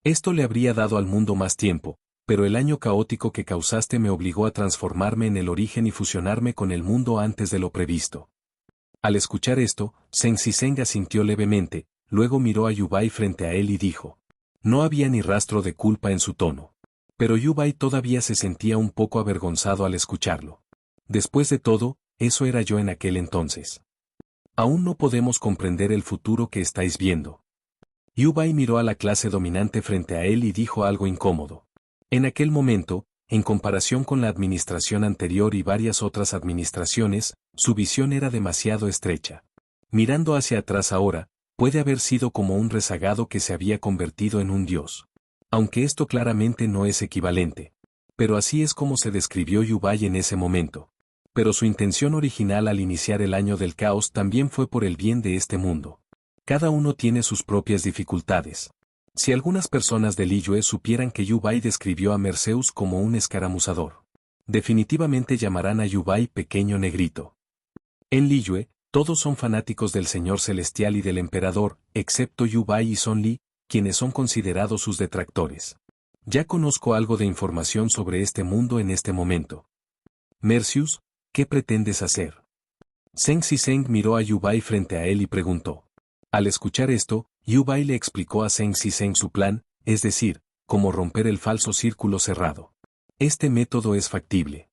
Esto le habría dado al mundo más tiempo, pero el año caótico que causaste me obligó a transformarme en el origen y fusionarme con el mundo antes de lo previsto. Al escuchar esto, Zheng Zizeng asintió levemente, luego miró a Yu Bai frente a él y dijo. No había ni rastro de culpa en su tono. Pero Yu Bai todavía se sentía un poco avergonzado al escucharlo. Después de todo, eso era yo en aquel entonces. Aún no podemos comprender el futuro que estáis viendo. Yu Bai miró a la clase dominante frente a él y dijo algo incómodo. En aquel momento, en comparación con la administración anterior y varias otras administraciones, su visión era demasiado estrecha. Mirando hacia atrás ahora, puede haber sido como un rezagado que se había convertido en un dios. Aunque esto claramente no es equivalente. Pero así es como se describió Yu Bai en ese momento. Pero su intención original al iniciar el año del caos también fue por el bien de este mundo. Cada uno tiene sus propias dificultades. Si algunas personas de Liyue supieran que Yu Bai describió a Merceus como un escaramuzador, definitivamente llamarán a Yu Bai pequeño negrito. En Liyue, todos son fanáticos del Señor Celestial y del Emperador, excepto Yu Bai y Son Li, quienes son considerados sus detractores. Ya conozco algo de información sobre este mundo en este momento. Mercius, ¿qué pretendes hacer? Zheng Zizeng miró a Yu Bai frente a él y preguntó. Al escuchar esto, Yu Bai le explicó a Zheng Zizeng su plan, es decir, cómo romper el falso círculo cerrado. Este método es factible.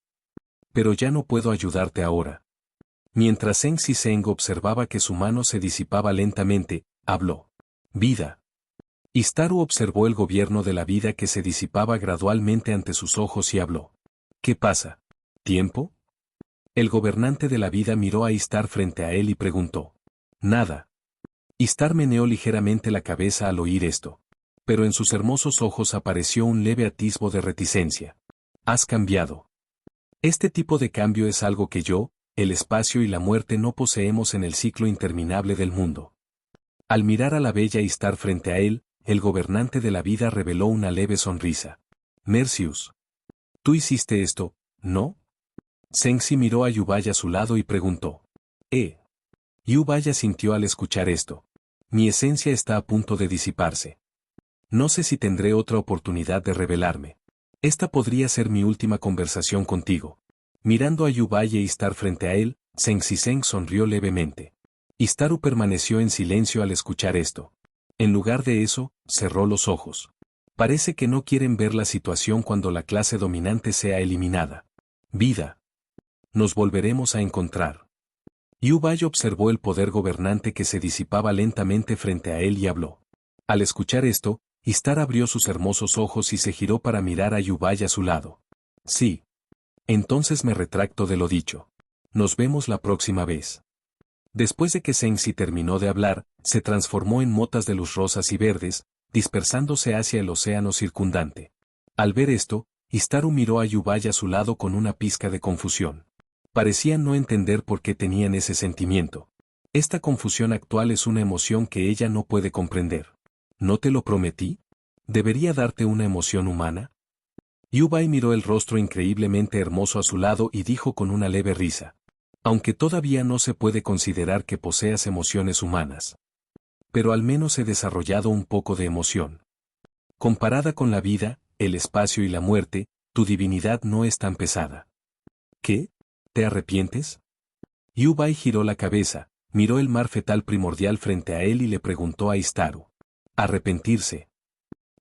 Pero ya no puedo ayudarte ahora. Mientras Zheng Zizeng observaba que su mano se disipaba lentamente, habló. Vida. Istaru observó el gobierno de la vida que se disipaba gradualmente ante sus ojos y habló. ¿Qué pasa? ¿Tiempo? El gobernante de la vida miró a Istar frente a él y preguntó. Nada. Istar meneó ligeramente la cabeza al oír esto. Pero en sus hermosos ojos apareció un leve atisbo de reticencia. Has cambiado. Este tipo de cambio es algo que yo, el espacio y la muerte no poseemos en el ciclo interminable del mundo. Al mirar a la bella Istar frente a él, el gobernante de la vida reveló una leve sonrisa. Mercius. Tú hiciste esto, ¿no? Zhengzi miró a Yubaya a su lado y preguntó. Yubaya sintió al escuchar esto. Mi esencia está a punto de disiparse. No sé si tendré otra oportunidad de revelarme. Esta podría ser mi última conversación contigo. Mirando a Yubaya y Istar frente a él, Zheng Zizeng sonrió levemente. Istaru permaneció en silencio al escuchar esto. En lugar de eso, cerró los ojos. Parece que no quieren ver la situación cuando la clase dominante sea eliminada. Vida. Nos volveremos a encontrar. Yubaya observó el poder gobernante que se disipaba lentamente frente a él y habló. Al escuchar esto, Istar abrió sus hermosos ojos y se giró para mirar a Yubaya a su lado. Sí. Entonces me retracto de lo dicho. Nos vemos la próxima vez. Después de que Zhengzi terminó de hablar, se transformó en motas de luz rosas y verdes, dispersándose hacia el océano circundante. Al ver esto, Istaru miró a Yubaya a su lado con una pizca de confusión. Parecían no entender por qué tenían ese sentimiento. Esta confusión actual es una emoción que ella no puede comprender. ¿No te lo prometí? ¿Debería darte una emoción humana? Yubai miró el rostro increíblemente hermoso a su lado y dijo con una leve risa. Aunque todavía no se puede considerar que poseas emociones humanas. Pero al menos he desarrollado un poco de emoción. Comparada con la vida, el espacio y la muerte, tu divinidad no es tan pesada. ¿Qué? ¿Te arrepientes? Yubai giró la cabeza, miró el mar fetal primordial frente a él y le preguntó a Istaru. ¿Arrepentirse?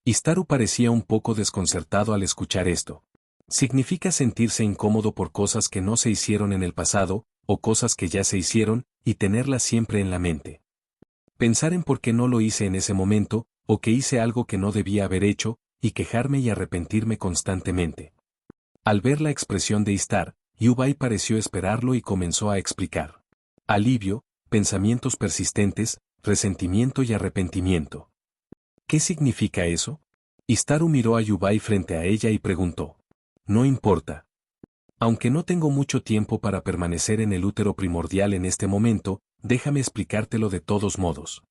Istaru parecía un poco desconcertado al escuchar esto. Significa sentirse incómodo por cosas que no se hicieron en el pasado, o cosas que ya se hicieron, y tenerlas siempre en la mente. Pensar en por qué no lo hice en ese momento, o que hice algo que no debía haber hecho, y quejarme y arrepentirme constantemente. Al ver la expresión de Istar, Yubai pareció esperarlo y comenzó a explicar. Alivio, pensamientos persistentes, resentimiento y arrepentimiento. ¿Qué significa eso? Istaru miró a Yubai frente a ella y preguntó. No importa. Aunque no tengo mucho tiempo para permanecer en el útero primordial en este momento, déjame explicártelo de todos modos.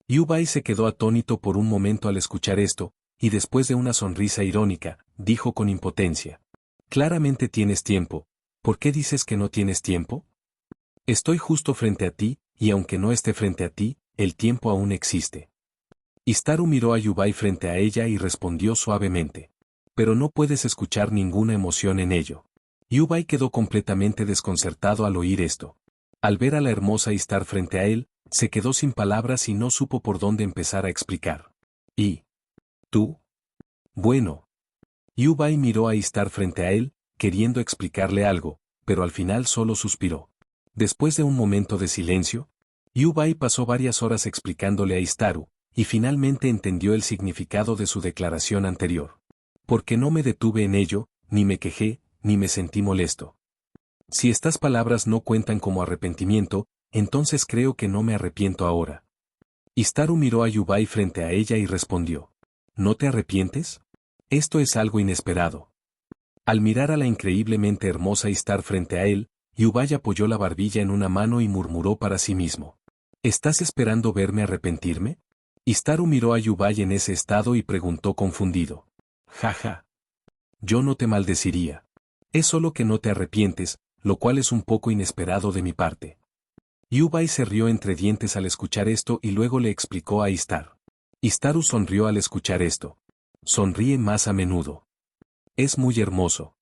Yubai se quedó atónito por un momento al escuchar esto, y después de una sonrisa irónica, dijo con impotencia. Claramente tienes tiempo. ¿Por qué dices que no tienes tiempo? Estoy justo frente a ti, y aunque no esté frente a ti, el tiempo aún existe. Istaru miró a Yubai frente a ella y respondió suavemente. Pero no puedes escuchar ninguna emoción en ello. Yubai quedó completamente desconcertado al oír esto. Al ver a la hermosa Istar frente a él, se quedó sin palabras y no supo por dónde empezar a explicar. ¿Y tú? Bueno. Yubai miró a Istar frente a él, queriendo explicarle algo, pero al final solo suspiró. Después de un momento de silencio, Yubai pasó varias horas explicándole a Istaru, y finalmente entendió el significado de su declaración anterior. Porque no me detuve en ello, ni me quejé, ni me sentí molesto. Si estas palabras no cuentan como arrepentimiento, entonces creo que no me arrepiento ahora. Istaru miró a Yubai frente a ella y respondió. ¿No te arrepientes? Esto es algo inesperado. Al mirar a la increíblemente hermosa Istar frente a él, Yubai apoyó la barbilla en una mano y murmuró para sí mismo. ¿Estás esperando verme arrepentirme? Istaru miró a Yubai en ese estado y preguntó confundido. Jaja. Yo no te maldeciría. Es solo que no te arrepientes, lo cual es un poco inesperado de mi parte. Yubai se rió entre dientes al escuchar esto y luego le explicó a Istar. Istaru sonrió al escuchar esto. Sonríe más a menudo. Es muy hermoso.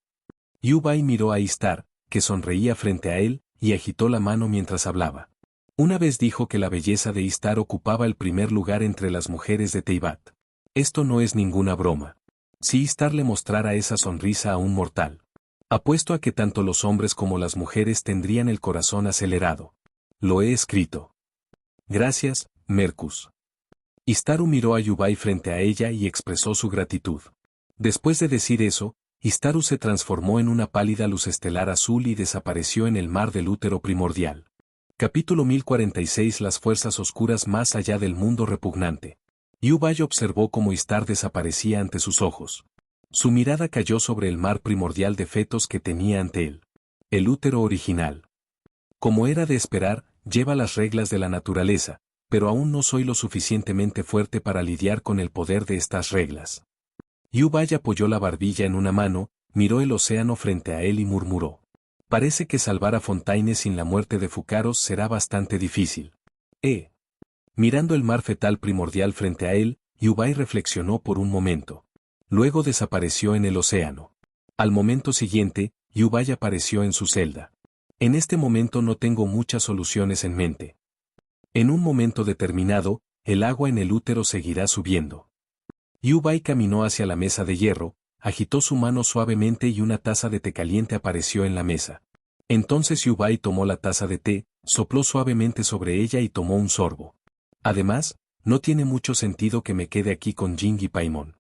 Yubai miró a Istar, que sonreía frente a él, y agitó la mano mientras hablaba. Una vez dijo que la belleza de Istar ocupaba el primer lugar entre las mujeres de Teyvat. Esto no es ninguna broma. Si Istar le mostrara esa sonrisa a un mortal, apuesto a que tanto los hombres como las mujeres tendrían el corazón acelerado. Lo he escrito. Gracias, Mercus. Istaru miró a Yubai frente a ella y expresó su gratitud. Después de decir eso, Istaru se transformó en una pálida luz estelar azul y desapareció en el mar del útero primordial. Capítulo 1046. Las fuerzas oscuras más allá del mundo repugnante. Yubai observó cómo Istar desaparecía ante sus ojos. Su mirada cayó sobre el mar primordial de fetos que tenía ante él. El útero original. Como era de esperar, lleva las reglas de la naturaleza, pero aún no soy lo suficientemente fuerte para lidiar con el poder de estas reglas. Yubai apoyó la barbilla en una mano, miró el océano frente a él y murmuró. Parece que salvar a Fontaine sin la muerte de Fucaros será bastante difícil. Mirando el mar fetal primordial frente a él, Yubai reflexionó por un momento. Luego desapareció en el océano. Al momento siguiente, Yubai apareció en su celda. En este momento no tengo muchas soluciones en mente. En un momento determinado, el agua en el útero seguirá subiendo. Yubai caminó hacia la mesa de hierro, agitó su mano suavemente y una taza de té caliente apareció en la mesa. Entonces Yubai tomó la taza de té, sopló suavemente sobre ella y tomó un sorbo. Además, no tiene mucho sentido que me quede aquí con Jing y Paimon.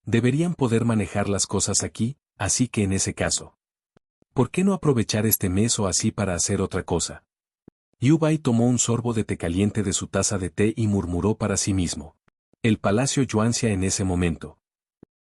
Deberían poder manejar las cosas aquí, así que en ese caso. ¿Por qué no aprovechar este mes o así para hacer otra cosa? Yubai tomó un sorbo de té caliente de su taza de té y murmuró para sí mismo. El palacio Yuanxia en ese momento.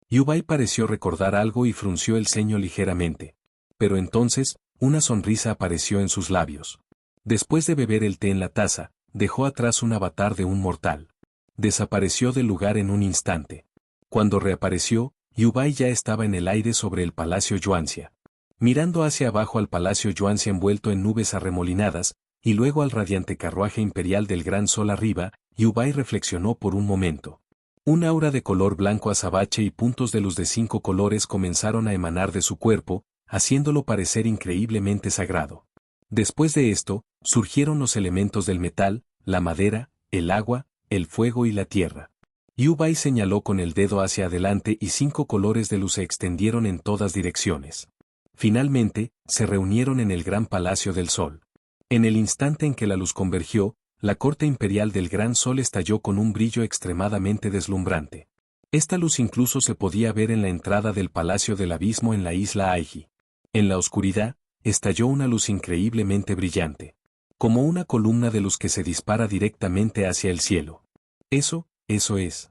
Yubai pareció recordar algo y frunció el ceño ligeramente. Pero entonces, una sonrisa apareció en sus labios. Después de beber el té en la taza, dejó atrás un avatar de un mortal. Desapareció del lugar en un instante. Cuando reapareció, Yubai ya estaba en el aire sobre el palacio Yuanxia. Mirando hacia abajo al palacio Yuanxia envuelto en nubes arremolinadas, y luego al radiante carruaje imperial del gran sol arriba, Yubai reflexionó por un momento. Un aura de color blanco azabache y puntos de luz de 5 colores comenzaron a emanar de su cuerpo, haciéndolo parecer increíblemente sagrado. Después de esto, surgieron los elementos del metal, la madera, el agua, el fuego y la tierra. Yubai señaló con el dedo hacia adelante y 5 colores de luz se extendieron en todas direcciones. Finalmente, se reunieron en el gran palacio del sol. En el instante en que la luz convergió, la corte imperial del gran sol estalló con un brillo extremadamente deslumbrante. Esta luz incluso se podía ver en la entrada del palacio del abismo en la isla Aiji. En la oscuridad, estalló una luz increíblemente brillante. Como una columna de luz que se dispara directamente hacia el cielo. Eso es.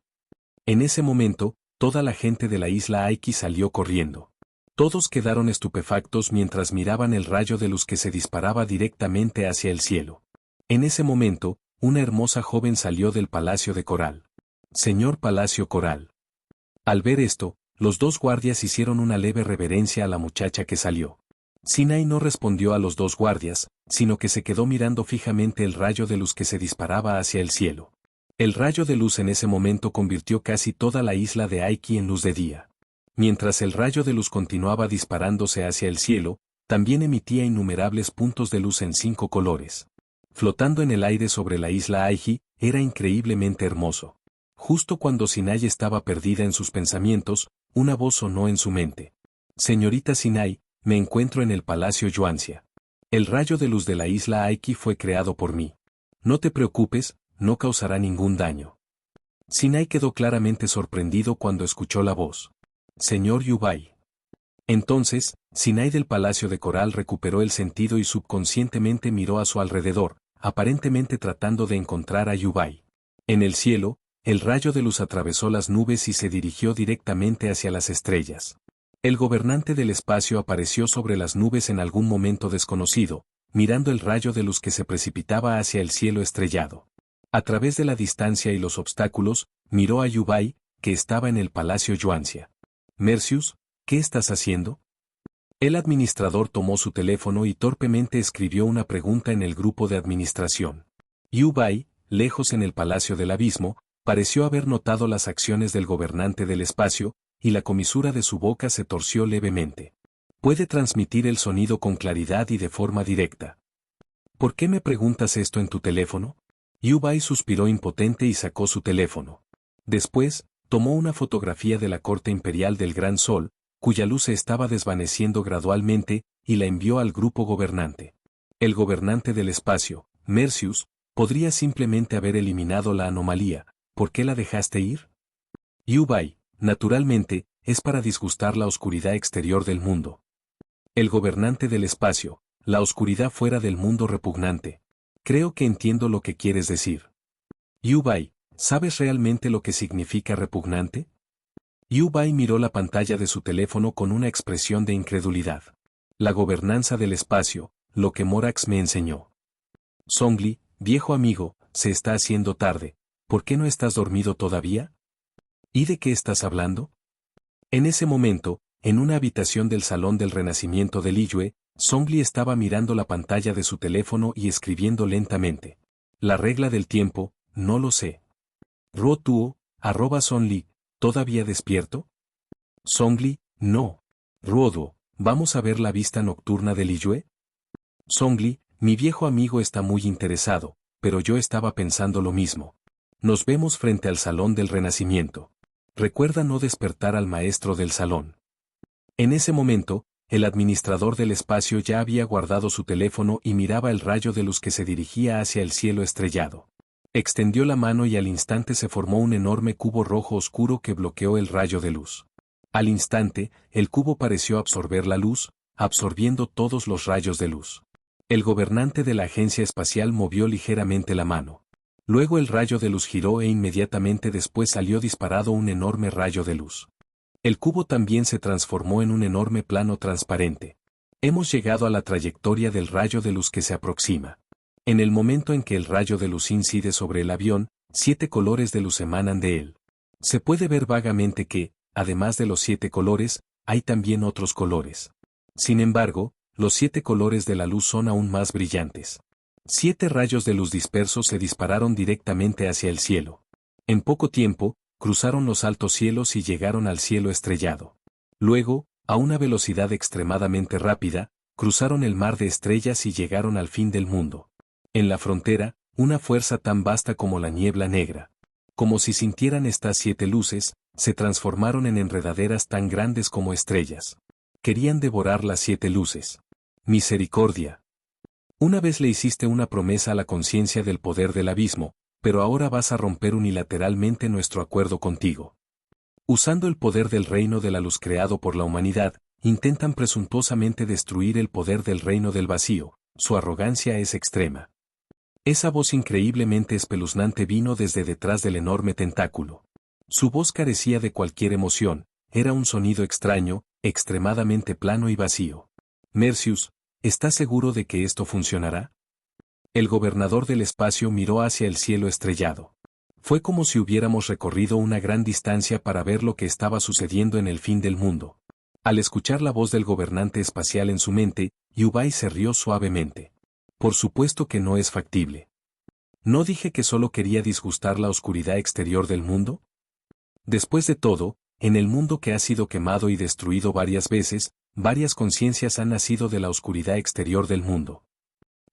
En ese momento, toda la gente de la isla Aiki salió corriendo. Todos quedaron estupefactos mientras miraban el rayo de luz que se disparaba directamente hacia el cielo. En ese momento, una hermosa joven salió del palacio de Coral. Señor Palacio Coral. Al ver esto, los 2 guardias hicieron una leve reverencia a la muchacha que salió. Sinai no respondió a los 2 guardias, sino que se quedó mirando fijamente el rayo de luz que se disparaba hacia el cielo. El rayo de luz en ese momento convirtió casi toda la isla de Aiki en luz de día. Mientras el rayo de luz continuaba disparándose hacia el cielo, también emitía innumerables puntos de luz en 5 colores. Flotando en el aire sobre la isla Aiji, era increíblemente hermoso. Justo cuando Sinai estaba perdida en sus pensamientos, una voz sonó en su mente. Señorita Sinai, me encuentro en el palacio Yuanxia. El rayo de luz de la isla Aiki fue creado por mí. No te preocupes, no causará ningún daño. Sinai quedó claramente sorprendido cuando escuchó la voz. Señor Yubai. Entonces, Sinai del palacio de Coral recuperó el sentido y subconscientemente miró a su alrededor, aparentemente tratando de encontrar a Yubai. En el cielo, el rayo de luz atravesó las nubes y se dirigió directamente hacia las estrellas. El gobernante del espacio apareció sobre las nubes en algún momento desconocido, mirando el rayo de luz que se precipitaba hacia el cielo estrellado. A través de la distancia y los obstáculos, miró a Yubai, que estaba en el palacio Yuanxia. Mercius, ¿qué estás haciendo? El administrador tomó su teléfono y torpemente escribió una pregunta en el grupo de administración. Yubai, lejos en el palacio del abismo, pareció haber notado las acciones del gobernante del espacio, y la comisura de su boca se torció levemente. Puede transmitir el sonido con claridad y de forma directa. ¿Por qué me preguntas esto en tu teléfono? Yu Bai suspiró impotente y sacó su teléfono. Después, tomó una fotografía de la corte imperial del Gran Sol, cuya luz se estaba desvaneciendo gradualmente, y la envió al grupo gobernante. El gobernante del espacio, Mercius, podría simplemente haber eliminado la anomalía. ¿Por qué la dejaste ir? Yu Bai, naturalmente, es para disgustar la oscuridad exterior del mundo. El gobernante del espacio, la oscuridad fuera del mundo repugnante. Creo que entiendo lo que quieres decir. Yu Bai, ¿sabes realmente lo que significa repugnante? Yu Bai miró la pantalla de su teléfono con una expresión de incredulidad. La gobernanza del espacio, lo que Morax me enseñó. Zhongli, viejo amigo, se está haciendo tarde. ¿Por qué no estás dormido todavía? ¿Y de qué estás hablando? En ese momento, en una habitación del Salón del Renacimiento de Liyue, Zhongli estaba mirando la pantalla de su teléfono y escribiendo lentamente. La regla del tiempo, no lo sé. Ruo Tuo, @Zhongli, ¿todavía despierto? Zhongli, no. Ruoduo, ¿vamos a ver la vista nocturna de Liyue? Zhongli, mi viejo amigo está muy interesado, pero yo estaba pensando lo mismo. Nos vemos frente al Salón del Renacimiento. Recuerda no despertar al maestro del salón. En ese momento, el administrador del espacio ya había guardado su teléfono y miraba el rayo de luz que se dirigía hacia el cielo estrellado. Extendió la mano y al instante se formó un enorme cubo rojo oscuro que bloqueó el rayo de luz. Al instante, el cubo pareció absorber la luz, absorbiendo todos los rayos de luz. El gobernante de la agencia espacial movió ligeramente la mano. Luego el rayo de luz giró e inmediatamente después salió disparado un enorme rayo de luz. El cubo también se transformó en un enorme plano transparente. Hemos llegado a la trayectoria del rayo de luz que se aproxima. En el momento en que el rayo de luz incide sobre el avión, 7 colores de luz emanan de él. Se puede ver vagamente que, además de los 7 colores, hay también otros colores. Sin embargo, los 7 colores de la luz son aún más brillantes. 7 rayos de luz dispersos se dispararon directamente hacia el cielo. En poco tiempo, cruzaron los altos cielos y llegaron al cielo estrellado. Luego, a una velocidad extremadamente rápida, cruzaron el mar de estrellas y llegaron al fin del mundo. En la frontera, una fuerza tan vasta como la niebla negra. Como si sintieran estas 7 luces, se transformaron en enredaderas tan grandes como estrellas. Querían devorar las 7 luces. Misericordia. Una vez le hiciste una promesa a la conciencia del poder del abismo, pero ahora vas a romper unilateralmente nuestro acuerdo contigo. Usando el poder del reino de la luz creado por la humanidad, intentan presuntuosamente destruir el poder del reino del vacío. Su arrogancia es extrema. Esa voz increíblemente espeluznante vino desde detrás del enorme tentáculo. Su voz carecía de cualquier emoción, era un sonido extraño, extremadamente plano y vacío. Mercius, ¿estás seguro de que esto funcionará? El gobernador del espacio miró hacia el cielo estrellado. Fue como si hubiéramos recorrido una gran distancia para ver lo que estaba sucediendo en el fin del mundo. Al escuchar la voz del gobernante espacial en su mente, Yu Bai se rió suavemente. Por supuesto que no es factible. ¿No dije que solo quería disgustar la oscuridad exterior del mundo? Después de todo, en el mundo que ha sido quemado y destruido varias veces, varias conciencias han nacido de la oscuridad exterior del mundo.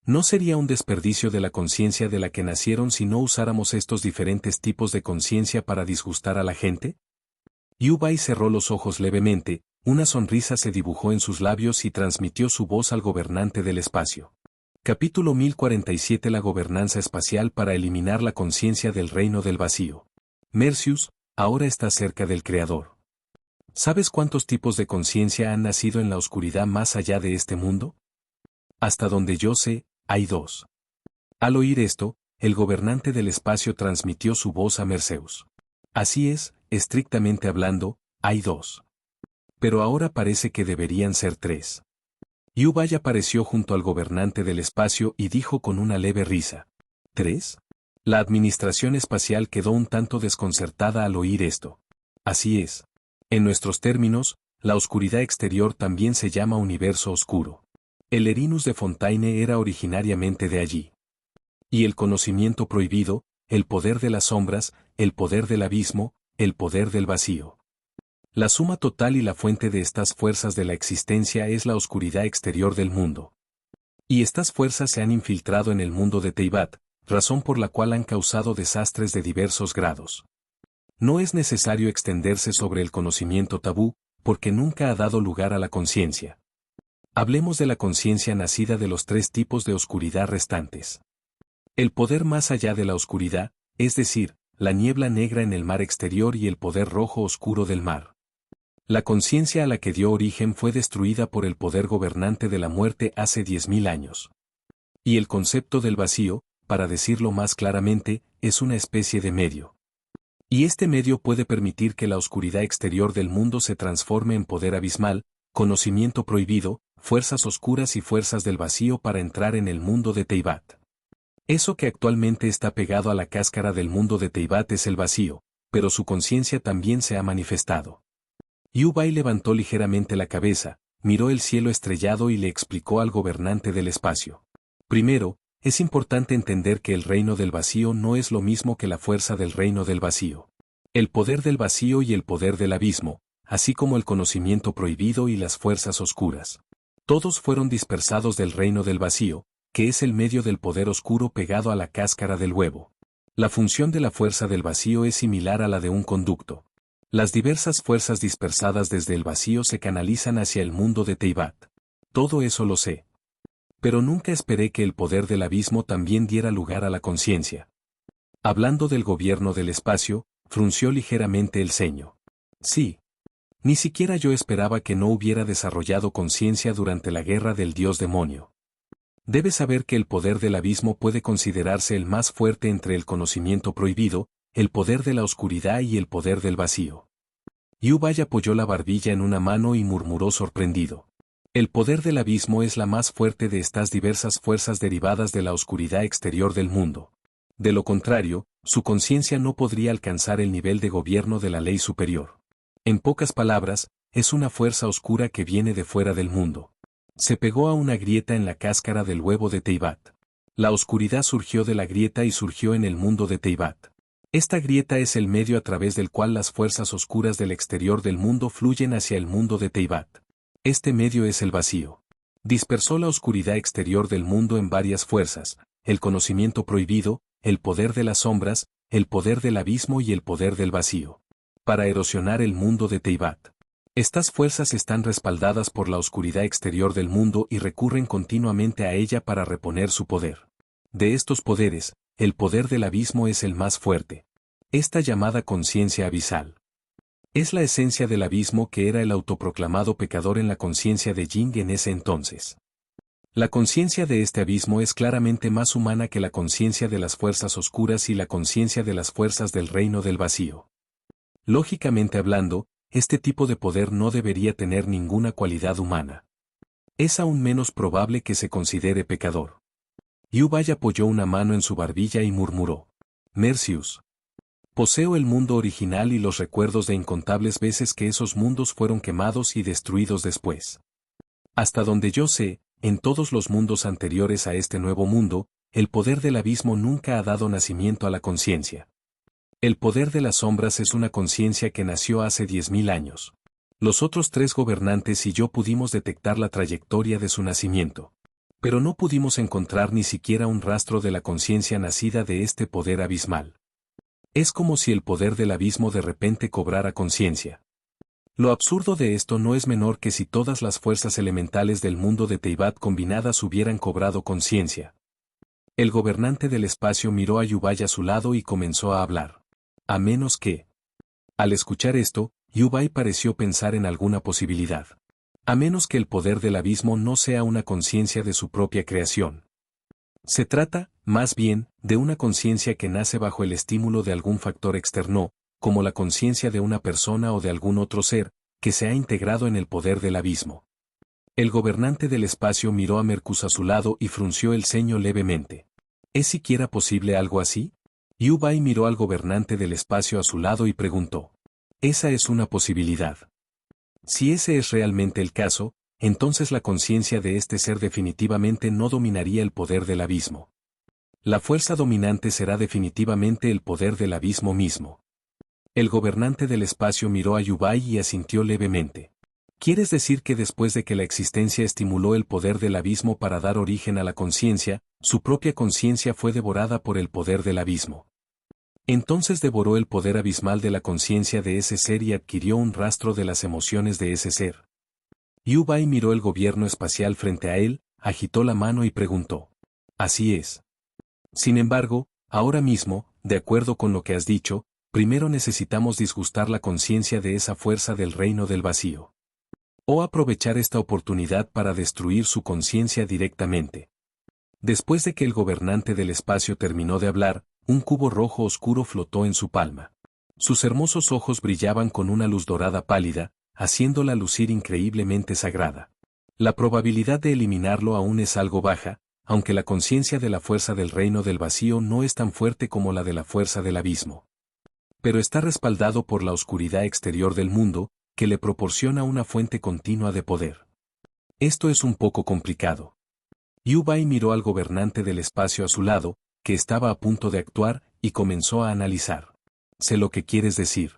¿No sería un desperdicio de la conciencia de la que nacieron si no usáramos estos diferentes tipos de conciencia para disgustar a la gente? Yu Bai cerró los ojos levemente, una sonrisa se dibujó en sus labios y transmitió su voz al gobernante del espacio. Capítulo 1047. La gobernanza espacial para eliminar la conciencia del reino del vacío. Mercius, ahora estás cerca del Creador. ¿Sabes cuántos tipos de conciencia han nacido en la oscuridad más allá de este mundo? Hasta donde yo sé, hay 2. Al oír esto, el gobernante del espacio transmitió su voz a Merceus. Así es, estrictamente hablando, hay 2. Pero ahora parece que deberían ser 3. Yu Bai apareció junto al gobernante del espacio y dijo con una leve risa. ¿3? La administración espacial quedó un tanto desconcertada al oír esto. Así es. En nuestros términos, la oscuridad exterior también se llama universo oscuro. El Erinus de Fontaine era originariamente de allí. Y el conocimiento prohibido, el poder de las sombras, el poder del abismo, el poder del vacío. La suma total y la fuente de estas fuerzas de la existencia es la oscuridad exterior del mundo. Y estas fuerzas se han infiltrado en el mundo de Teyvat, razón por la cual han causado desastres de diversos grados. No es necesario extenderse sobre el conocimiento tabú, porque nunca ha dado lugar a la conciencia. Hablemos de la conciencia nacida de los tres tipos de oscuridad restantes. El poder más allá de la oscuridad, es decir, la niebla negra en el mar exterior y el poder rojo oscuro del mar. La conciencia a la que dio origen fue destruida por el poder gobernante de la muerte hace 10.000 años. Y el concepto del vacío, para decirlo más claramente, es una especie de medio. Y este medio puede permitir que la oscuridad exterior del mundo se transforme en poder abismal, conocimiento prohibido, fuerzas oscuras y fuerzas del vacío para entrar en el mundo de Teyvat. Eso que actualmente está pegado a la cáscara del mundo de Teyvat es el vacío, pero su conciencia también se ha manifestado. Yubai levantó ligeramente la cabeza, miró el cielo estrellado y le explicó al gobernante del espacio. Primero, es importante entender que el reino del vacío no es lo mismo que la fuerza del reino del vacío. El poder del vacío y el poder del abismo, así como el conocimiento prohibido y las fuerzas oscuras. Todos fueron dispersados del reino del vacío, que es el medio del poder oscuro pegado a la cáscara del huevo. La función de la fuerza del vacío es similar a la de un conducto. Las diversas fuerzas dispersadas desde el vacío se canalizan hacia el mundo de Teyvat. Todo eso lo sé. Pero nunca esperé que el poder del abismo también diera lugar a la conciencia. Hablando del gobierno del espacio, frunció ligeramente el ceño. Sí. Ni siquiera yo esperaba que no hubiera desarrollado conciencia durante la guerra del dios demonio. Debes saber que el poder del abismo puede considerarse el más fuerte entre el conocimiento prohibido, el poder de la oscuridad y el poder del vacío. Yubai apoyó la barbilla en una mano y murmuró sorprendido. El poder del abismo es la más fuerte de estas diversas fuerzas derivadas de la oscuridad exterior del mundo. De lo contrario, su conciencia no podría alcanzar el nivel de gobierno de la ley superior. En pocas palabras, es una fuerza oscura que viene de fuera del mundo. Se pegó a una grieta en la cáscara del huevo de Teyvat. La oscuridad surgió de la grieta y surgió en el mundo de Teyvat. Esta grieta es el medio a través del cual las fuerzas oscuras del exterior del mundo fluyen hacia el mundo de Teyvat. Este medio es el vacío. Dispersó la oscuridad exterior del mundo en varias fuerzas, el conocimiento prohibido, el poder de las sombras, el poder del abismo y el poder del vacío. Para erosionar el mundo de Teyvat. Estas fuerzas están respaldadas por la oscuridad exterior del mundo y recurren continuamente a ella para reponer su poder. De estos poderes, el poder del abismo es el más fuerte. Esta llamada conciencia abisal. Es la esencia del abismo que era el autoproclamado pecador en la conciencia de Jing en ese entonces. La conciencia de este abismo es claramente más humana que la conciencia de las fuerzas oscuras y la conciencia de las fuerzas del reino del vacío. Lógicamente hablando, este tipo de poder no debería tener ninguna cualidad humana. Es aún menos probable que se considere pecador. Yubai apoyó una mano en su barbilla y murmuró. Mercius. Poseo el mundo original y los recuerdos de incontables veces que esos mundos fueron quemados y destruidos después. Hasta donde yo sé, en todos los mundos anteriores a este nuevo mundo, el poder del abismo nunca ha dado nacimiento a la conciencia. El poder de las sombras es una conciencia que nació hace 10.000 años. Los otros tres gobernantes y yo pudimos detectar la trayectoria de su nacimiento. Pero no pudimos encontrar ni siquiera un rastro de la conciencia nacida de este poder abismal. Es como si el poder del abismo de repente cobrara conciencia. Lo absurdo de esto no es menor que si todas las fuerzas elementales del mundo de Teyvat combinadas hubieran cobrado conciencia. El gobernante del espacio miró a Yubai a su lado y comenzó a hablar. A menos que... Al escuchar esto, Yubai pareció pensar en alguna posibilidad. A menos que el poder del abismo no sea una conciencia de su propia creación. Se trata, más bien, de una conciencia que nace bajo el estímulo de algún factor externo, como la conciencia de una persona o de algún otro ser, que se ha integrado en el poder del abismo. El gobernante del espacio miró a Mercus a su lado y frunció el ceño levemente. ¿Es siquiera posible algo así? Yubai miró al gobernante del espacio a su lado y preguntó. Esa es una posibilidad. Si ese es realmente el caso, entonces la conciencia de este ser definitivamente no dominaría el poder del abismo. La fuerza dominante será definitivamente el poder del abismo mismo. El gobernante del espacio miró a Yubai y asintió levemente. ¿Quieres decir que después de que la existencia estimuló el poder del abismo para dar origen a la conciencia, su propia conciencia fue devorada por el poder del abismo? Entonces devoró el poder abismal de la conciencia de ese ser y adquirió un rastro de las emociones de ese ser. Yubai miró el gobierno espacial frente a él, agitó la mano y preguntó. Así es. Sin embargo, ahora mismo, de acuerdo con lo que has dicho, primero necesitamos disgustar la conciencia de esa fuerza del reino del vacío. O aprovechar esta oportunidad para destruir su conciencia directamente. Después de que el gobernante del espacio terminó de hablar, un cubo rojo oscuro flotó en su palma. Sus hermosos ojos brillaban con una luz dorada pálida, haciéndola lucir increíblemente sagrada. La probabilidad de eliminarlo aún es algo baja, aunque la conciencia de la fuerza del reino del vacío no es tan fuerte como la de la fuerza del abismo. Pero está respaldado por la oscuridad exterior del mundo, que le proporciona una fuente continua de poder. Esto es un poco complicado. Yubai miró al gobernante del espacio a su lado, que estaba a punto de actuar, y comenzó a analizar. Sé lo que quieres decir.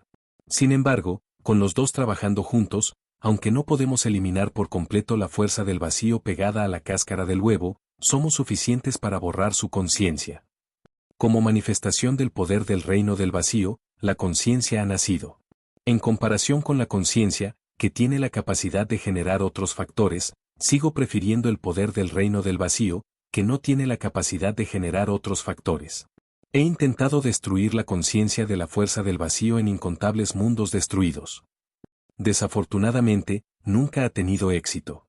Sin embargo, con los dos trabajando juntos, aunque no podemos eliminar por completo la fuerza del vacío pegada a la cáscara del huevo, somos suficientes para borrar su conciencia. Como manifestación del poder del reino del vacío, la conciencia ha nacido. En comparación con la conciencia, que tiene la capacidad de generar otros factores, sigo prefiriendo el poder del reino del vacío, que no tiene la capacidad de generar otros factores. He intentado destruir la conciencia de la fuerza del vacío en incontables mundos destruidos. Desafortunadamente, nunca ha tenido éxito.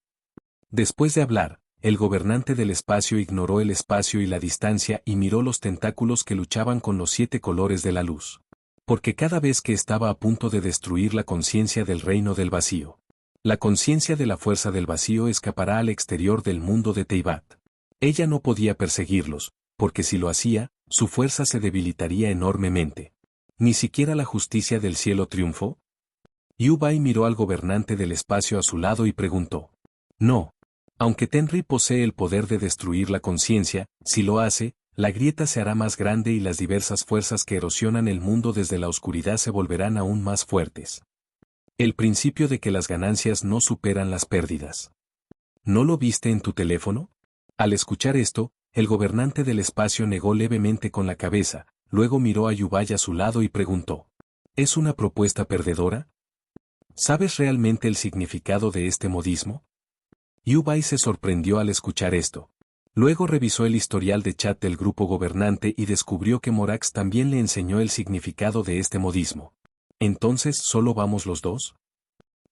Después de hablar, el gobernante del espacio ignoró el espacio y la distancia y miró los tentáculos que luchaban con los 7 colores de la luz. Porque cada vez que estaba a punto de destruir la conciencia del reino del vacío, la conciencia de la fuerza del vacío escapará al exterior del mundo de Teyvat. Ella no podía perseguirlos, porque si lo hacía, su fuerza se debilitaría enormemente. ¿Ni siquiera la justicia del cielo triunfó? Yubai miró al gobernante del espacio a su lado y preguntó. No. Aunque Tenri posee el poder de destruir la conciencia, si lo hace, la grieta se hará más grande y las diversas fuerzas que erosionan el mundo desde la oscuridad se volverán aún más fuertes. El principio de que las ganancias no superan las pérdidas. ¿No lo viste en tu teléfono? Al escuchar esto, el gobernante del espacio negó levemente con la cabeza, luego miró a Yubai a su lado y preguntó. ¿Es una propuesta perdedora? ¿Sabes realmente el significado de este modismo? Yubai se sorprendió al escuchar esto. Luego revisó el historial de chat del grupo gobernante y descubrió que Morax también le enseñó el significado de este modismo. ¿Entonces solo vamos los dos?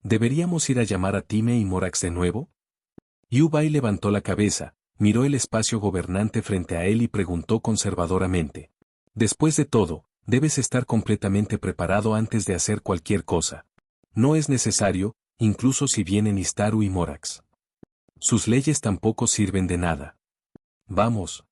¿Deberíamos ir a llamar a Time y Morax de nuevo? Yubai levantó la cabeza, miró el espacio gobernante frente a él y preguntó conservadoramente. Después de todo, debes estar completamente preparado antes de hacer cualquier cosa. No es necesario, incluso si vienen Istaru y Morax. Sus leyes tampoco sirven de nada. Vamos.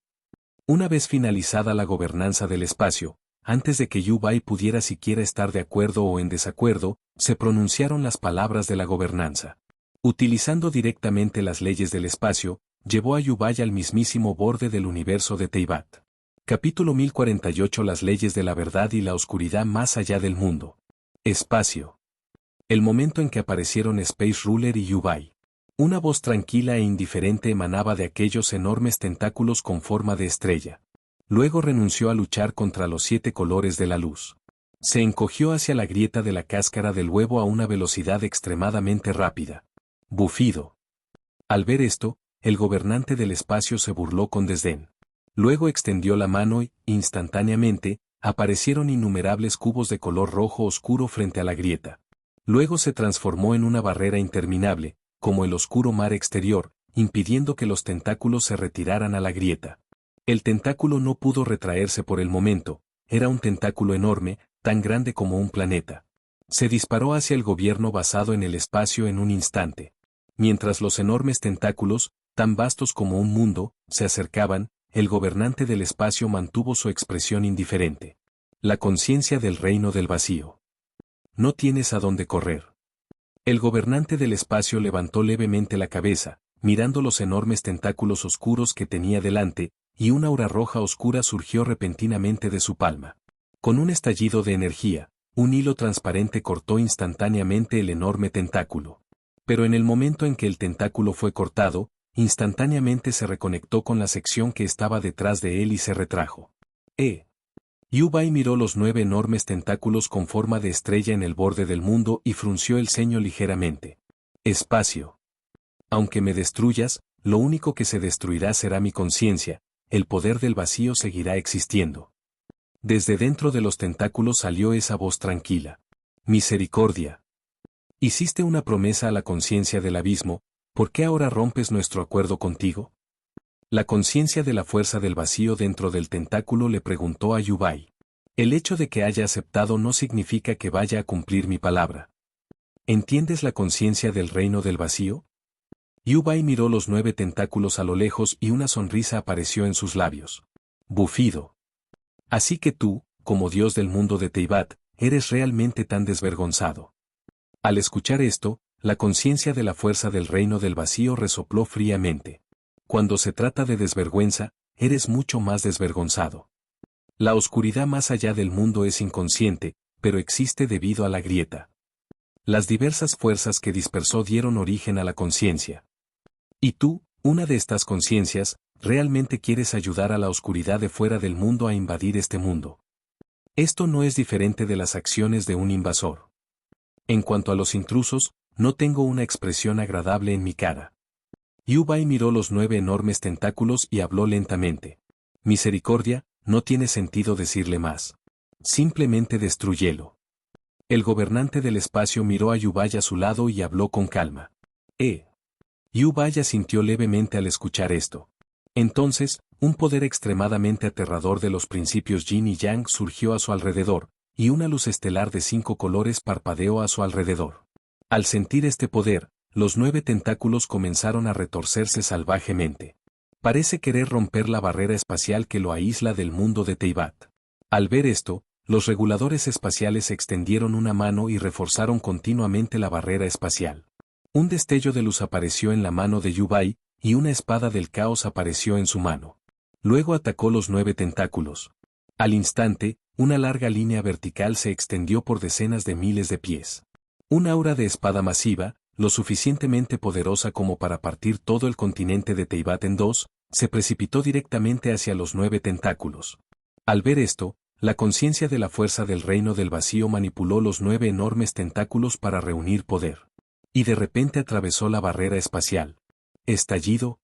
Una vez finalizada la gobernanza del espacio, antes de que Yubai pudiera siquiera estar de acuerdo o en desacuerdo, se pronunciaron las palabras de la gobernanza. Utilizando directamente las leyes del espacio, llevó a Yubai al mismísimo borde del universo de Teyvat. Capítulo 1048 Las leyes de la verdad y la oscuridad más allá del mundo. Espacio. El momento en que aparecieron Space Ruler y Yubai. Una voz tranquila e indiferente emanaba de aquellos enormes tentáculos con forma de estrella. Luego renunció a luchar contra los 7 colores de la luz. Se encogió hacia la grieta de la cáscara del huevo a una velocidad extremadamente rápida. Bufido. Al ver esto, el gobernante del espacio se burló con desdén. Luego extendió la mano y, instantáneamente, aparecieron innumerables cubos de color rojo oscuro frente a la grieta. Luego se transformó en una barrera interminable, como el oscuro mar exterior, impidiendo que los tentáculos se retiraran a la grieta. El tentáculo no pudo retraerse por el momento, era un tentáculo enorme, tan grande como un planeta. Se disparó hacia el gobierno basado en el espacio en un instante. Mientras los enormes tentáculos, tan vastos como un mundo, se acercaban, el gobernante del espacio mantuvo su expresión indiferente. La conciencia del reino del vacío. No tienes a dónde correr. El gobernante del espacio levantó levemente la cabeza, mirando los enormes tentáculos oscuros que tenía delante, y una aura roja oscura surgió repentinamente de su palma. Con un estallido de energía, un hilo transparente cortó instantáneamente el enorme tentáculo. Pero en el momento en que el tentáculo fue cortado, instantáneamente se reconectó con la sección que estaba detrás de él y se retrajo. Yu Bai miró los 9 enormes tentáculos con forma de estrella en el borde del mundo y frunció el ceño ligeramente. Espacio. Aunque me destruyas, lo único que se destruirá será mi conciencia, el poder del vacío seguirá existiendo. Desde dentro de los tentáculos salió esa voz tranquila. Misericordia. Hiciste una promesa a la conciencia del abismo, ¿por qué ahora rompes nuestro acuerdo contigo? La conciencia de la fuerza del vacío dentro del tentáculo le preguntó a Yu Bai. El hecho de que haya aceptado no significa que vaya a cumplir mi palabra. ¿Entiendes la conciencia del reino del vacío? Yu Bai miró los 9 tentáculos a lo lejos y una sonrisa apareció en sus labios. Bufido. Así que tú, como dios del mundo de Teyvat, eres realmente tan desvergonzado. Al escuchar esto, la conciencia de la fuerza del reino del vacío resopló fríamente. Cuando se trata de desvergüenza, eres mucho más desvergonzado. La oscuridad más allá del mundo es inconsciente, pero existe debido a la grieta. Las diversas fuerzas que dispersó dieron origen a la conciencia. Y tú, una de estas conciencias, realmente quieres ayudar a la oscuridad de fuera del mundo a invadir este mundo. Esto no es diferente de las acciones de un invasor. En cuanto a los intrusos, no tengo una expresión agradable en mi cara. Yu Bai miró los 9 enormes tentáculos y habló lentamente. Misericordia, no tiene sentido decirle más. Simplemente destrúyelo. El gobernante del espacio miró a Yu Bai a su lado y habló con calma. Yu Bai asintió levemente al escuchar esto. Entonces, un poder extremadamente aterrador de los principios Yin y Yang surgió a su alrededor, y una luz estelar de 5 colores parpadeó a su alrededor. Al sentir este poder, los 9 tentáculos comenzaron a retorcerse salvajemente. Parece querer romper la barrera espacial que lo aísla del mundo de Teyvat. Al ver esto, los reguladores espaciales extendieron una mano y reforzaron continuamente la barrera espacial. Un destello de luz apareció en la mano de Yu Bai, y una espada del caos apareció en su mano. Luego atacó los 9 tentáculos. Al instante, una larga línea vertical se extendió por decenas de miles de pies. Un aura de espada masiva, lo suficientemente poderosa como para partir todo el continente de Teyvat en 2, se precipitó directamente hacia los 9 tentáculos. Al ver esto, la conciencia de la fuerza del reino del vacío manipuló los 9 enormes tentáculos para reunir poder. Y de repente atravesó la barrera espacial. Estallido.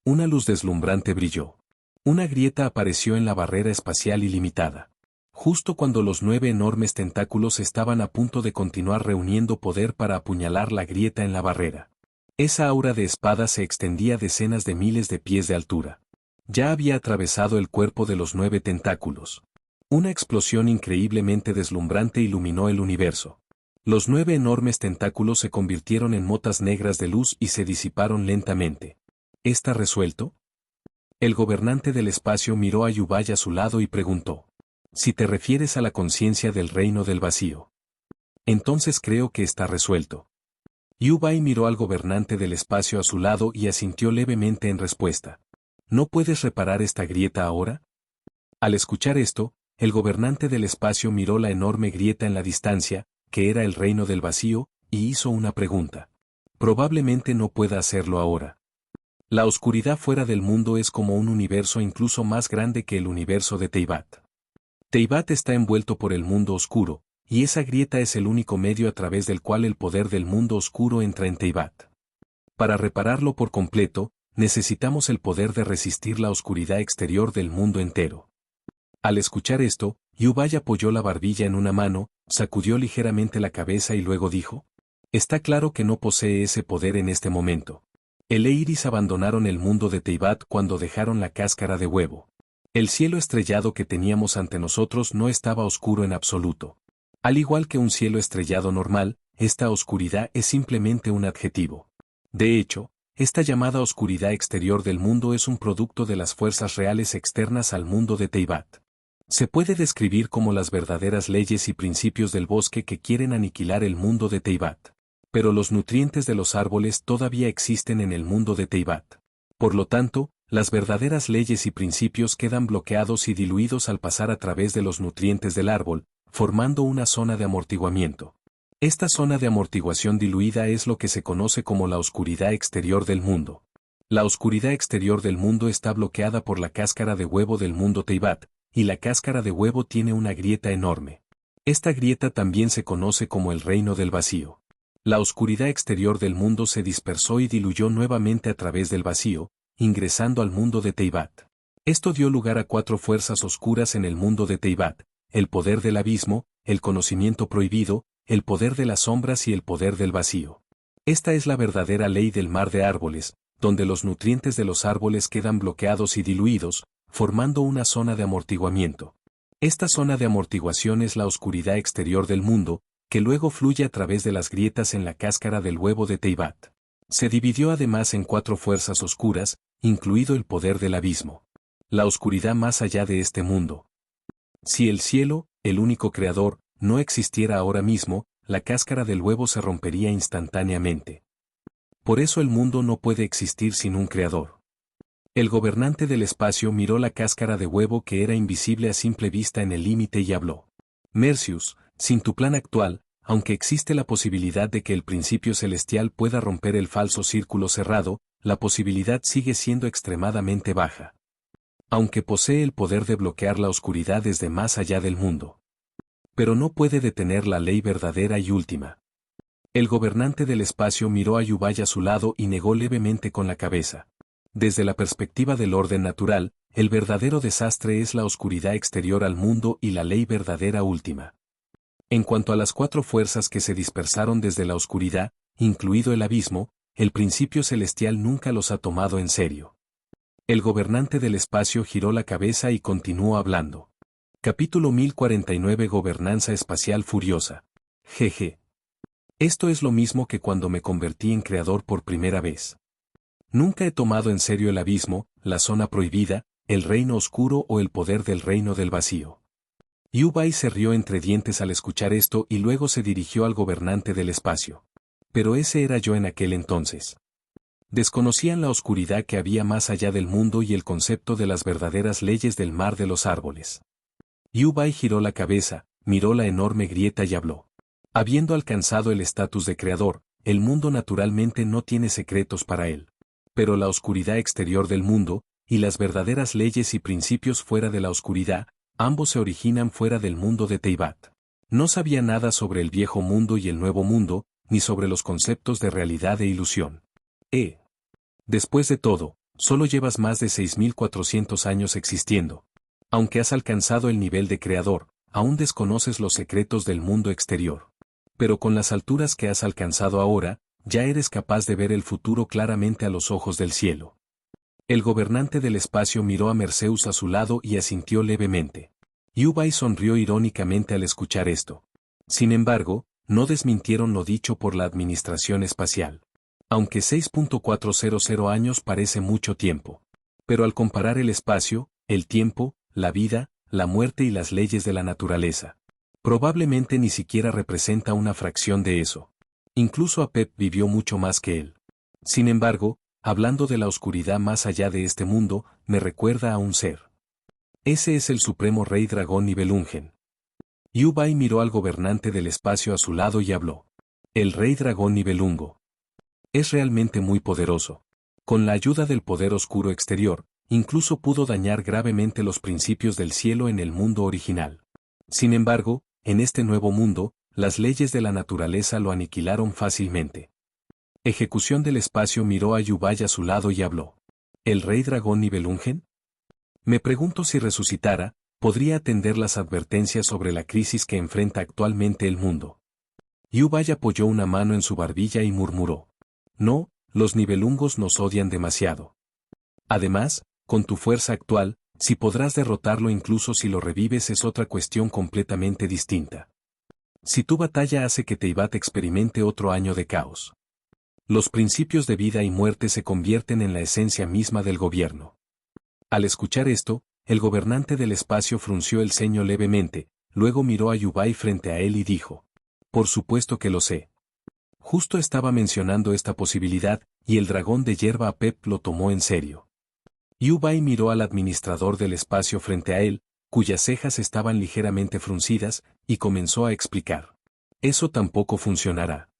Una luz deslumbrante brilló. Una grieta apareció en la barrera espacial ilimitada. Justo cuando los 9 enormes tentáculos estaban a punto de continuar reuniendo poder para apuñalar la grieta en la barrera. Esa aura de espada se extendía decenas de miles de pies de altura. Ya había atravesado el cuerpo de los 9 tentáculos. Una explosión increíblemente deslumbrante iluminó el universo. Los 9 enormes tentáculos se convirtieron en motas negras de luz y se disiparon lentamente. ¿Está resuelto? El gobernante del espacio miró a Yu Bai a su lado y preguntó. Si te refieres a la conciencia del reino del vacío. Entonces creo que está resuelto. Yu Bai miró al gobernante del espacio a su lado y asintió levemente en respuesta. ¿No puedes reparar esta grieta ahora? Al escuchar esto, el gobernante del espacio miró la enorme grieta en la distancia, que era el reino del vacío, y hizo una pregunta. Probablemente no pueda hacerlo ahora. La oscuridad fuera del mundo es como un universo incluso más grande que el universo de Teyvat. Teyvat está envuelto por el mundo oscuro, y esa grieta es el único medio a través del cual el poder del mundo oscuro entra en Teyvat. Para repararlo por completo, necesitamos el poder de resistir la oscuridad exterior del mundo entero. Al escuchar esto, Yu Bai apoyó la barbilla en una mano, sacudió ligeramente la cabeza y luego dijo: Está claro que no posee ese poder en este momento. El Iris abandonaron el mundo de Teyvat cuando dejaron la cáscara de huevo. El cielo estrellado que teníamos ante nosotros no estaba oscuro en absoluto. Al igual que un cielo estrellado normal, esta oscuridad es simplemente un adjetivo. De hecho, esta llamada oscuridad exterior del mundo es un producto de las fuerzas reales externas al mundo de Teyvat. Se puede describir como las verdaderas leyes y principios del bosque que quieren aniquilar el mundo de Teyvat. Pero los nutrientes de los árboles todavía existen en el mundo de Teyvat. Por lo tanto, las verdaderas leyes y principios quedan bloqueados y diluidos al pasar a través de los nutrientes del árbol, formando una zona de amortiguamiento. Esta zona de amortiguación diluida es lo que se conoce como la oscuridad exterior del mundo. La oscuridad exterior del mundo está bloqueada por la cáscara de huevo del mundo Teyvat, y la cáscara de huevo tiene una grieta enorme. Esta grieta también se conoce como el reino del vacío. La oscuridad exterior del mundo se dispersó y diluyó nuevamente a través del vacío, ingresando al mundo de Teyvat. Esto dio lugar a 4 fuerzas oscuras en el mundo de Teyvat: el poder del abismo, el conocimiento prohibido, el poder de las sombras y el poder del vacío. Esta es la verdadera ley del mar de árboles, donde los nutrientes de los árboles quedan bloqueados y diluidos, formando una zona de amortiguamiento. Esta zona de amortiguación es la oscuridad exterior del mundo, que luego fluye a través de las grietas en la cáscara del huevo de Teyvat. Se dividió además en 4 fuerzas oscuras, incluido el poder del abismo. La oscuridad más allá de este mundo. Si el cielo, el único creador, no existiera ahora mismo, la cáscara del huevo se rompería instantáneamente. Por eso el mundo no puede existir sin un creador. El gobernante del espacio miró la cáscara de huevo que era invisible a simple vista en el límite y habló. Mercius, sin tu plan actual, aunque existe la posibilidad de que el principio celestial pueda romper el falso círculo cerrado, la posibilidad sigue siendo extremadamente baja. Aunque posee el poder de bloquear la oscuridad desde más allá del mundo. Pero no puede detener la ley verdadera y última. El gobernante del espacio miró a Yubay a su lado y negó levemente con la cabeza. Desde la perspectiva del orden natural, el verdadero desastre es la oscuridad exterior al mundo y la ley verdadera última. En cuanto a las 4 fuerzas que se dispersaron desde la oscuridad, incluido el abismo, el principio celestial nunca los ha tomado en serio. El gobernante del espacio giró la cabeza y continuó hablando. Capítulo 1049. Gobernanza espacial furiosa. Jeje. Esto es lo mismo que cuando me convertí en creador por primera vez. Nunca he tomado en serio el abismo, la zona prohibida, el reino oscuro o el poder del reino del vacío. Yubay se rió entre dientes al escuchar esto y luego se dirigió al gobernante del espacio. Pero ese era yo en aquel entonces. Desconocían la oscuridad que había más allá del mundo y el concepto de las verdaderas leyes del mar de los árboles. Yubay giró la cabeza, miró la enorme grieta y habló. Habiendo alcanzado el estatus de creador, el mundo naturalmente no tiene secretos para él. Pero la oscuridad exterior del mundo, y las verdaderas leyes y principios fuera de la oscuridad, ambos se originan fuera del mundo de Teyvat. No sabía nada sobre el viejo mundo y el nuevo mundo, ni sobre los conceptos de realidad e ilusión. Después de todo, solo llevas más de 6.400 años existiendo. Aunque has alcanzado el nivel de creador, aún desconoces los secretos del mundo exterior. Pero con las alturas que has alcanzado ahora, ya eres capaz de ver el futuro claramente a los ojos del cielo. El gobernante del espacio miró a Merceus a su lado y asintió levemente. Yubay sonrió irónicamente al escuchar esto. Sin embargo, no desmintieron lo dicho por la administración espacial. Aunque 6.400 años parece mucho tiempo. Pero al comparar el espacio, el tiempo, la vida, la muerte y las leyes de la naturaleza, probablemente ni siquiera representa una fracción de eso. Incluso Apep vivió mucho más que él. Sin embargo, hablando de la oscuridad más allá de este mundo, me recuerda a un ser. Ese es el supremo rey dragón Nibelungen. Yubay miró al gobernante del espacio a su lado y habló. El rey dragón Nibelungo. Es realmente muy poderoso. Con la ayuda del poder oscuro exterior, incluso pudo dañar gravemente los principios del cielo en el mundo original. Sin embargo, en este nuevo mundo, las leyes de la naturaleza lo aniquilaron fácilmente. Ejecución del espacio miró a Yubay a su lado y habló. ¿El rey dragón Nibelungen? Me pregunto si resucitara, podría atender las advertencias sobre la crisis que enfrenta actualmente el mundo. Yubay apoyó una mano en su barbilla y murmuró. No, los Nibelungos nos odian demasiado. Además, con tu fuerza actual, si podrás derrotarlo incluso si lo revives es otra cuestión completamente distinta. Si tu batalla hace que Teyvat experimente otro año de caos. Los principios de vida y muerte se convierten en la esencia misma del gobierno. Al escuchar esto, el gobernante del espacio frunció el ceño levemente, luego miró a Yubay frente a él y dijo. Por supuesto que lo sé. Justo estaba mencionando esta posibilidad, y el dragón de hierba Apep lo tomó en serio. Yubai miró al administrador del espacio frente a él, cuyas cejas estaban ligeramente fruncidas, y comenzó a explicar. Eso tampoco funcionará.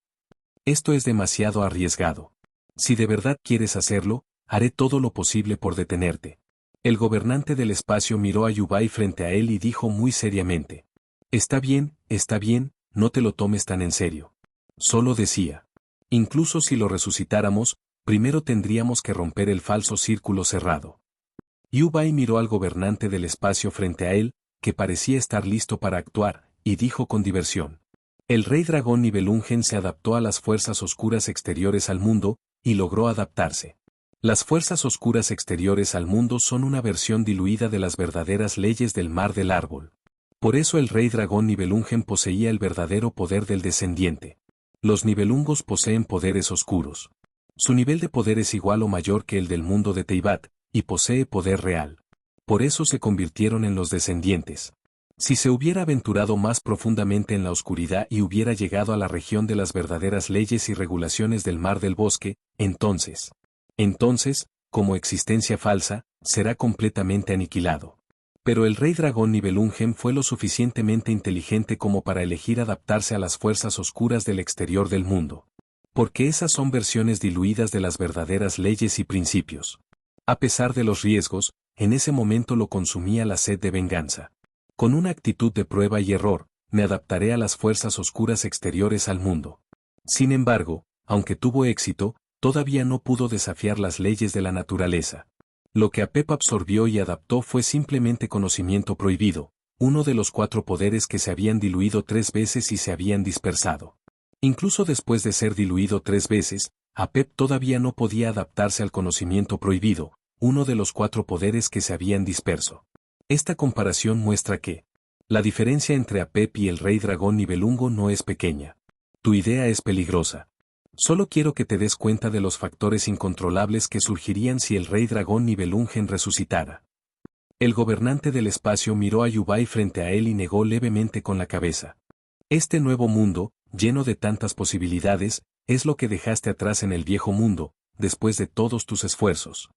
Esto es demasiado arriesgado. Si de verdad quieres hacerlo, haré todo lo posible por detenerte. El gobernante del espacio miró a Yubai frente a él y dijo muy seriamente. Está bien, no te lo tomes tan en serio. Solo decía. Incluso si lo resucitáramos, primero tendríamos que romper el falso círculo cerrado. Yubai miró al gobernante del espacio frente a él, que parecía estar listo para actuar, y dijo con diversión. El rey dragón Nibelungen se adaptó a las fuerzas oscuras exteriores al mundo, y logró adaptarse. Las fuerzas oscuras exteriores al mundo son una versión diluida de las verdaderas leyes del mar del árbol. Por eso el rey dragón Nibelungen poseía el verdadero poder del descendiente. Los Nibelungos poseen poderes oscuros. Su nivel de poder es igual o mayor que el del mundo de Teyvat, y posee poder real. Por eso se convirtieron en los descendientes. Si se hubiera aventurado más profundamente en la oscuridad y hubiera llegado a la región de las verdaderas leyes y regulaciones del mar del bosque, entonces, como existencia falsa, será completamente aniquilado. Pero el rey dragón Nibelungen fue lo suficientemente inteligente como para elegir adaptarse a las fuerzas oscuras del exterior del mundo. Porque esas son versiones diluidas de las verdaderas leyes y principios. A pesar de los riesgos, en ese momento lo consumía la sed de venganza. Con una actitud de prueba y error, me adaptaré a las fuerzas oscuras exteriores al mundo. Sin embargo, aunque tuvo éxito, todavía no pudo desafiar las leyes de la naturaleza. Lo que Apep absorbió y adaptó fue simplemente conocimiento prohibido, uno de los 4 poderes que se habían diluido 3 veces y se habían dispersado. Incluso después de ser diluido 3 veces, Apep todavía no podía adaptarse al conocimiento prohibido, uno de los 4 poderes que se habían disperso. Esta comparación muestra que la diferencia entre Apep y el rey dragón Nibelungo no es pequeña. Tu idea es peligrosa. Solo quiero que te des cuenta de los factores incontrolables que surgirían si el rey dragón Nibelungen resucitara. El gobernante del espacio miró a Yubai frente a él y negó levemente con la cabeza. Este nuevo mundo, lleno de tantas posibilidades, es lo que dejaste atrás en el viejo mundo, después de todos tus esfuerzos.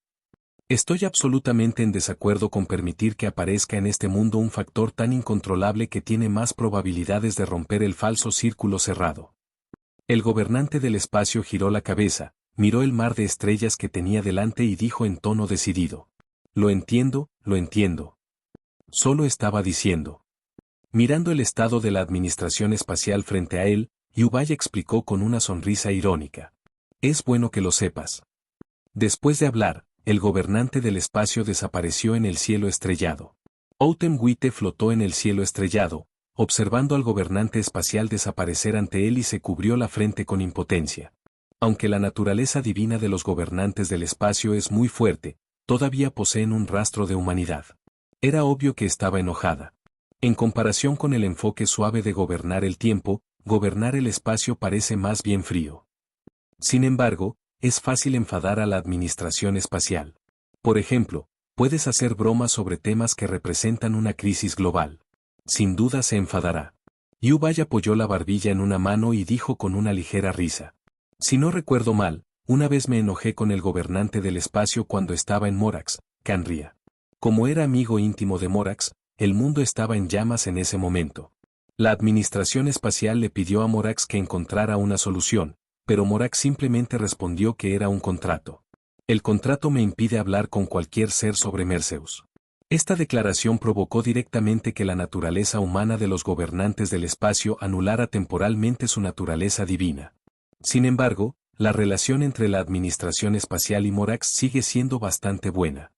Estoy absolutamente en desacuerdo con permitir que aparezca en este mundo un factor tan incontrolable que tiene más probabilidades de romper el falso círculo cerrado. El gobernante del espacio giró la cabeza, miró el mar de estrellas que tenía delante y dijo en tono decidido. Lo entiendo. Solo estaba diciendo. Mirando el estado de la administración espacial frente a él, Yubai explicó con una sonrisa irónica. Es bueno que lo sepas. Después de hablar, el gobernante del espacio desapareció en el cielo estrellado. Outem-Wite flotó en el cielo estrellado, observando al gobernante espacial desaparecer ante él y se cubrió la frente con impotencia. Aunque la naturaleza divina de los gobernantes del espacio es muy fuerte, todavía poseen un rastro de humanidad. Era obvio que estaba enojada. En comparación con el enfoque suave de gobernar el tiempo, gobernar el espacio parece más bien frío. Sin embargo, es fácil enfadar a la administración espacial. Por ejemplo, puedes hacer bromas sobre temas que representan una crisis global. Sin duda se enfadará. Yubai apoyó la barbilla en una mano y dijo con una ligera risa. Si no recuerdo mal, una vez me enojé con el gobernante del espacio cuando estaba en Morax, Canria. Como era amigo íntimo de Morax, el mundo estaba en llamas en ese momento. La administración espacial le pidió a Morax que encontrara una solución, pero Morax simplemente respondió que era un contrato. El contrato me impide hablar con cualquier ser sobre Merceus. Esta declaración provocó directamente que la naturaleza humana de los gobernantes del espacio anulara temporalmente su naturaleza divina. Sin embargo, la relación entre la administración espacial y Morax sigue siendo bastante buena.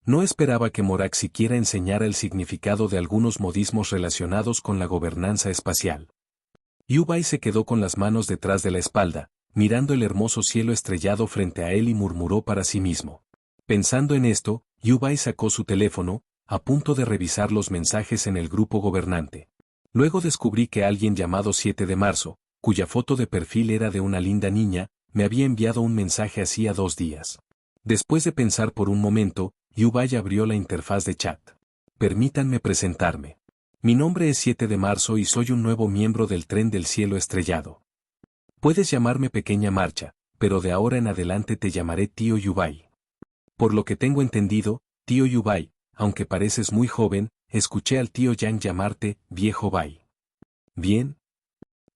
No esperaba que Morax siquiera enseñara el significado de algunos modismos relacionados con la gobernanza espacial. Yubai se quedó con las manos detrás de la espalda, mirando el hermoso cielo estrellado frente a él y murmuró para sí mismo. Pensando en esto, Yubai sacó su teléfono, a punto de revisar los mensajes en el grupo gobernante. Luego descubrí que alguien llamado 7 de marzo, cuya foto de perfil era de una linda niña, me había enviado un mensaje hacía 2 días. Después de pensar por un momento, Yubai abrió la interfaz de chat. Permítanme presentarme. Mi nombre es 7 de marzo y soy un nuevo miembro del tren del cielo estrellado. Puedes llamarme Pequeña Marcha, pero de ahora en adelante te llamaré Tío Yubai. Por lo que tengo entendido, tío Yubai, aunque pareces muy joven, escuché al tío Yang llamarte, viejo Bai. Bien.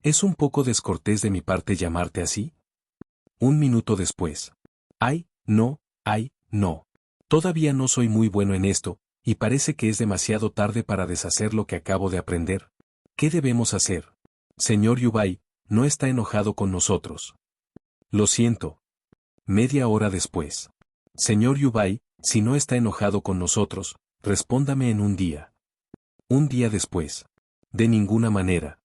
¿Es un poco descortés de mi parte llamarte así? Un minuto después. Ay, no. Todavía no soy muy bueno en esto, y parece que es demasiado tarde para deshacer lo que acabo de aprender. ¿Qué debemos hacer? Señor Yubai, no está enojado con nosotros. Lo siento. Media hora después. Señor Yubai, si no está enojado con nosotros, respóndame en un día. Un día después. De ninguna manera.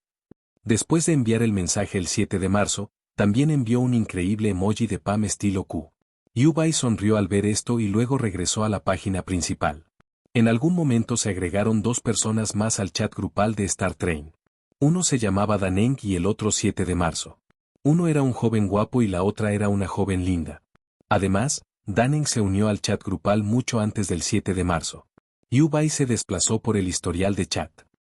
Después de enviar el mensaje el 7 de marzo, también envió un increíble emoji de Pam estilo Q. Yubai sonrió al ver esto y luego regresó a la página principal. En algún momento se agregaron 2 personas más al chat grupal de Star Train. Uno se llamaba Daneng y el otro 7 de marzo. Uno era un joven guapo y la otra era una joven linda. Además, Daneng se unió al chat grupal mucho antes del 7 de marzo. Yubai se desplazó por el historial de chat.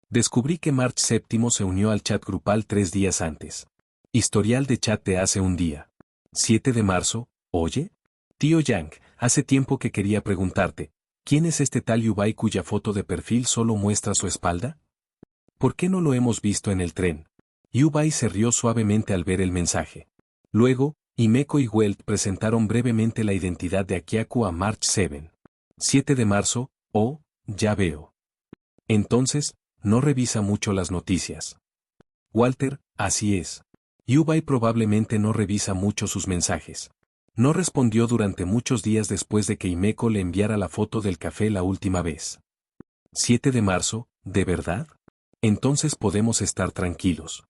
Descubrí que March VII se unió al chat grupal 3 días antes. Historial de chat de hace un día. 7 de marzo, oye. Tío Yang, hace tiempo que quería preguntarte, ¿quién es este tal Yubai cuya foto de perfil solo muestra su espalda? ¿Por qué no lo hemos visto en el tren? Yubai se rió suavemente al ver el mensaje. Luego, Himeko y Welt presentaron brevemente la identidad de Akiaku a March 7. 7 de marzo, oh, ya veo. Entonces, no revisa mucho las noticias. Walter, así es. Yubai probablemente no revisa mucho sus mensajes. No respondió durante muchos días después de que Himeko le enviara la foto del café la última vez. 7 de marzo, ¿de verdad? Entonces podemos estar tranquilos.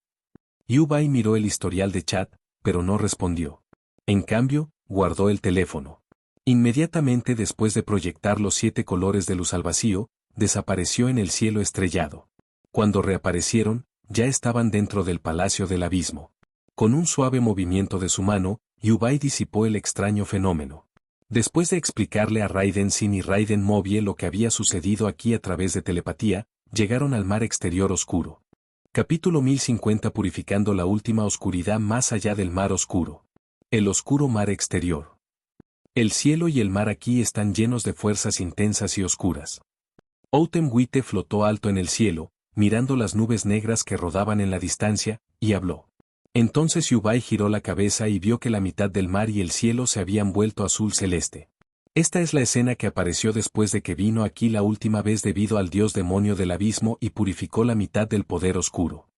Yubai miró el historial de chat, pero no respondió. En cambio, guardó el teléfono. Inmediatamente después de proyectar los 7 colores de luz al vacío, desapareció en el cielo estrellado. Cuando reaparecieron, ya estaban dentro del Palacio del Abismo. Con un suave movimiento de su mano, Yubai disipó el extraño fenómeno. Después de explicarle a Raiden Sin y Raiden Mobie lo que había sucedido aquí a través de telepatía, llegaron al mar exterior oscuro. Capítulo 1050 Purificando la última oscuridad más allá del mar oscuro. El oscuro mar exterior. El cielo y el mar aquí están llenos de fuerzas intensas y oscuras. Outem-Wite flotó alto en el cielo, mirando las nubes negras que rodaban en la distancia, y habló. Entonces Yubai giró la cabeza y vio que la mitad del mar y el cielo se habían vuelto azul celeste. Esta es la escena que apareció después de que vino aquí la última vez debido al dios demonio del abismo y purificó la mitad del poder oscuro.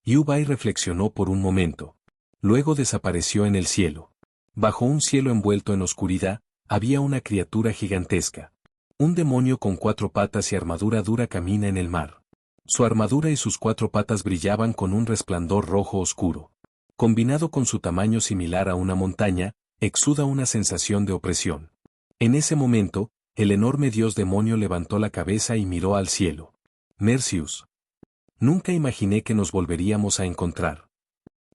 Yubai reflexionó por un momento. Luego desapareció en el cielo. Bajo un cielo envuelto en oscuridad, había una criatura gigantesca. Un demonio con 4 patas y armadura dura camina en el mar. Su armadura y sus 4 patas brillaban con un resplandor rojo oscuro. Combinado con su tamaño similar a una montaña, exuda una sensación de opresión. En ese momento, el enorme dios demonio levantó la cabeza y miró al cielo. Mercius. Nunca imaginé que nos volveríamos a encontrar.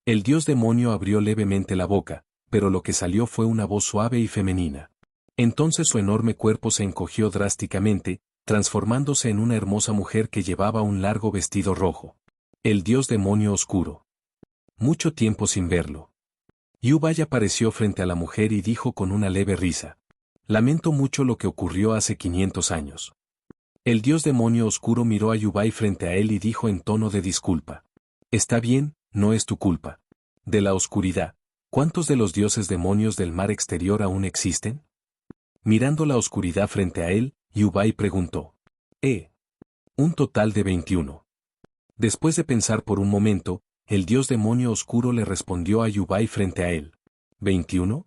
El dios demonio abrió levemente la boca, pero lo que salió fue una voz suave y femenina. Entonces su enorme cuerpo se encogió drásticamente, transformándose en una hermosa mujer que llevaba un largo vestido rojo. El dios demonio oscuro. Mucho tiempo sin verlo. Yubai apareció frente a la mujer y dijo con una leve risa. Lamento mucho lo que ocurrió hace 500 años. El dios demonio oscuro miró a Yubai frente a él y dijo en tono de disculpa. Está bien, no es tu culpa. De la oscuridad, ¿cuántos de los dioses demonios del mar exterior aún existen? Mirando la oscuridad frente a él, Yubai preguntó. Un total de 21. Después de pensar por un momento, el dios demonio oscuro le respondió a Yubai frente a él. ¿21?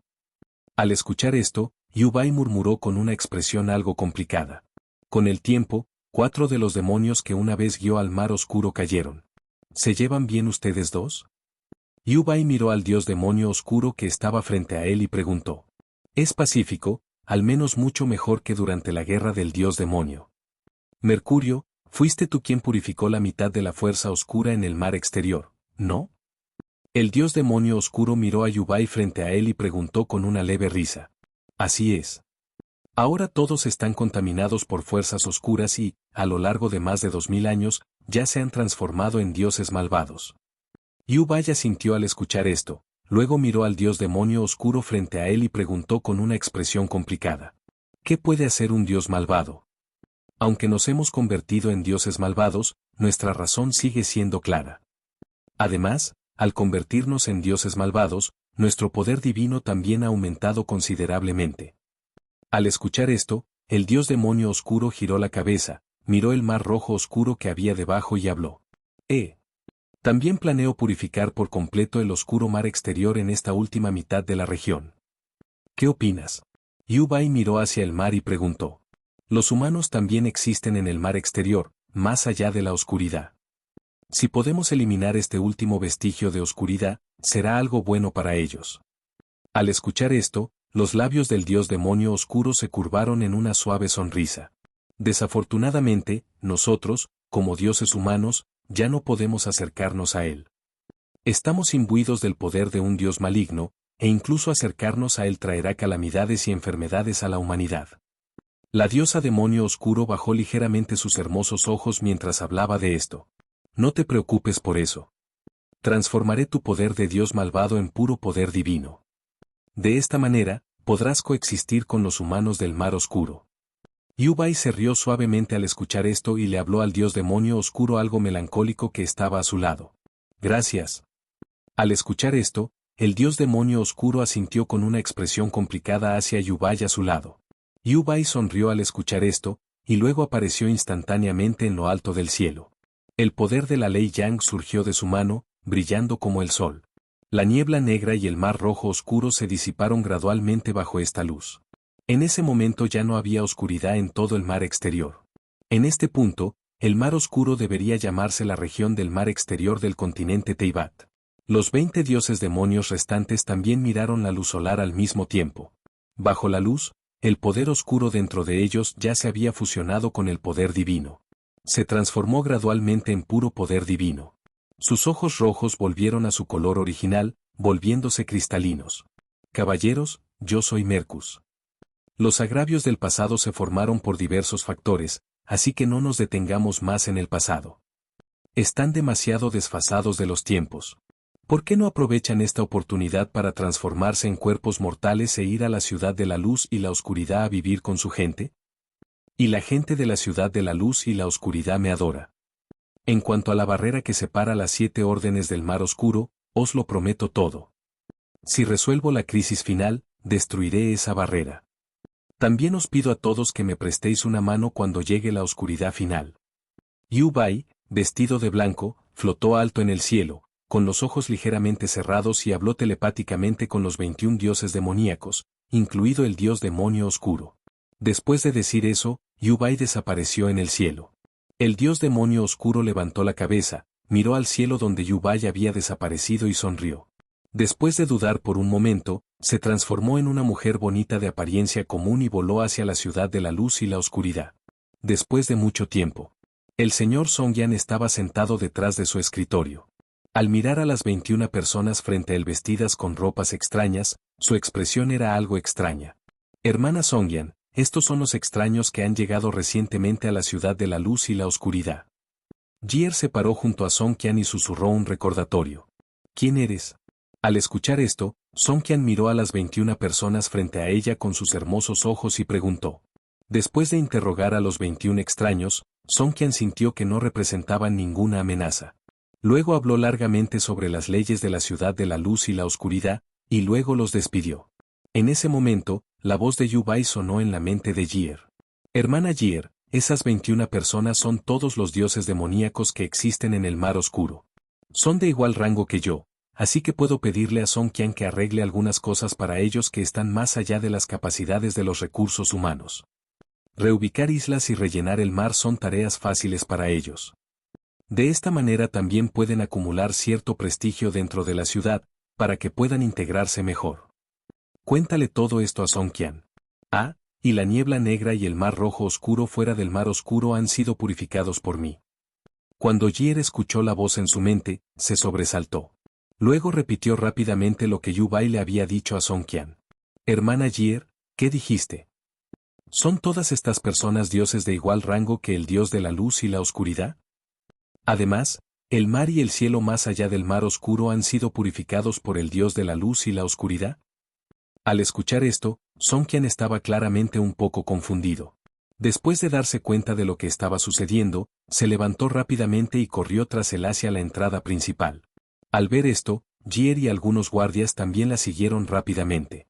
Al escuchar esto, Yubai murmuró con una expresión algo complicada. Con el tiempo, 4 de los demonios que una vez guió al mar oscuro cayeron. ¿Se llevan bien ustedes dos? Yubai miró al dios demonio oscuro que estaba frente a él y preguntó. Es pacífico, al menos mucho mejor que durante la guerra del dios demonio. Mercurio, fuiste tú quien purificó la mitad de la fuerza oscura en el mar exterior, ¿no? El dios demonio oscuro miró a Yubai frente a él y preguntó con una leve risa. Así es. Ahora todos están contaminados por fuerzas oscuras y, a lo largo de más de 2000 años, ya se han transformado en dioses malvados. Yubai asintió al escuchar esto, luego miró al dios demonio oscuro frente a él y preguntó con una expresión complicada. ¿Qué puede hacer un dios malvado? Aunque nos hemos convertido en dioses malvados, nuestra razón sigue siendo clara. Además, al convertirnos en dioses malvados, nuestro poder divino también ha aumentado considerablemente. Al escuchar esto, el dios demonio oscuro giró la cabeza, miró el mar rojo oscuro que había debajo y habló. También planeo purificar por completo el oscuro mar exterior en esta última mitad de la región. ¿Qué opinas? Yu Bai miró hacia el mar y preguntó. Los humanos también existen en el mar exterior, más allá de la oscuridad. Si podemos eliminar este último vestigio de oscuridad, será algo bueno para ellos. Al escuchar esto, los labios del dios demonio oscuro se curvaron en una suave sonrisa. Desafortunadamente, nosotros, como dioses humanos, ya no podemos acercarnos a él. Estamos imbuidos del poder de un dios maligno, e incluso acercarnos a él traerá calamidades y enfermedades a la humanidad. La diosa demonio oscuro bajó ligeramente sus hermosos ojos mientras hablaba de esto. No te preocupes por eso. Transformaré tu poder de dios malvado en puro poder divino. De esta manera, podrás coexistir con los humanos del mar oscuro. Yu Bai se rió suavemente al escuchar esto y le habló al dios demonio oscuro algo melancólico que estaba a su lado. Gracias. Al escuchar esto, el dios demonio oscuro asintió con una expresión complicada hacia Yu Bai a su lado. Yu Bai sonrió al escuchar esto, y luego apareció instantáneamente en lo alto del cielo. El poder de la ley Yang surgió de su mano, brillando como el sol. La niebla negra y el mar rojo oscuro se disiparon gradualmente bajo esta luz. En ese momento ya no había oscuridad en todo el mar exterior. En este punto, el mar oscuro debería llamarse la región del mar exterior del continente Teyvat. Los 20 dioses demonios restantes también miraron la luz solar al mismo tiempo. Bajo la luz, el poder oscuro dentro de ellos ya se había fusionado con el poder divino. Se transformó gradualmente en puro poder divino. Sus ojos rojos volvieron a su color original, volviéndose cristalinos. Caballeros, yo soy Mercus. Los agravios del pasado se formaron por diversos factores, así que no nos detengamos más en el pasado. Están demasiado desfasados de los tiempos. ¿Por qué no aprovechan esta oportunidad para transformarse en cuerpos mortales e ir a la ciudad de la luz y la oscuridad a vivir con su gente? Y la gente de la ciudad de la luz y la oscuridad me adora. En cuanto a la barrera que separa las 7 órdenes del mar oscuro, os lo prometo todo. Si resuelvo la crisis final, destruiré esa barrera. También os pido a todos que me prestéis una mano cuando llegue la oscuridad final. Yu Bai, vestido de blanco, flotó alto en el cielo, con los ojos ligeramente cerrados y habló telepáticamente con los 21 dioses demoníacos, incluido el dios demonio oscuro. Después de decir eso, Yu Bai desapareció en el cielo. El dios demonio oscuro levantó la cabeza, miró al cielo donde Yu Bai había desaparecido y sonrió. Después de dudar por un momento, se transformó en una mujer bonita de apariencia común y voló hacia la ciudad de la luz y la oscuridad. Después de mucho tiempo, el señor Songyan estaba sentado detrás de su escritorio. Al mirar a las 21 personas frente a él vestidas con ropas extrañas, su expresión era algo extraña. Hermana Songyan, estos son los extraños que han llegado recientemente a la ciudad de la luz y la oscuridad. Jier se paró junto a Songyan y susurró un recordatorio. ¿Quién eres? Al escuchar esto, Songyan miró a las 21 personas frente a ella con sus hermosos ojos y preguntó. Después de interrogar a los 21 extraños, Songyan sintió que no representaban ninguna amenaza. Luego habló largamente sobre las leyes de la ciudad de la luz y la oscuridad, y luego los despidió. En ese momento, la voz de Yu Bai sonó en la mente de Jier. Hermana Jier, esas 21 personas son todos los dioses demoníacos que existen en el mar oscuro. Son de igual rango que yo. Así que puedo pedirle a Songyan que arregle algunas cosas para ellos que están más allá de las capacidades de los recursos humanos. Reubicar islas y rellenar el mar son tareas fáciles para ellos. De esta manera también pueden acumular cierto prestigio dentro de la ciudad, para que puedan integrarse mejor. Cuéntale todo esto a Songyan. Y la niebla negra y el mar rojo oscuro fuera del mar oscuro han sido purificados por mí. Cuando Jier escuchó la voz en su mente, se sobresaltó. Luego repitió rápidamente lo que Yu Bai le había dicho a Songyan. Hermana Jier, ¿qué dijiste? ¿Son todas estas personas dioses de igual rango que el dios de la luz y la oscuridad? Además, ¿El mar y el cielo más allá del mar oscuro han sido purificados por el Dios de la luz y la oscuridad? Al escuchar esto, Song Qian estaba claramente un poco confundido. Después de darse cuenta de lo que estaba sucediendo, se levantó rápidamente y corrió tras él hacia la entrada principal. Al ver esto, Jier y algunos guardias también la siguieron rápidamente.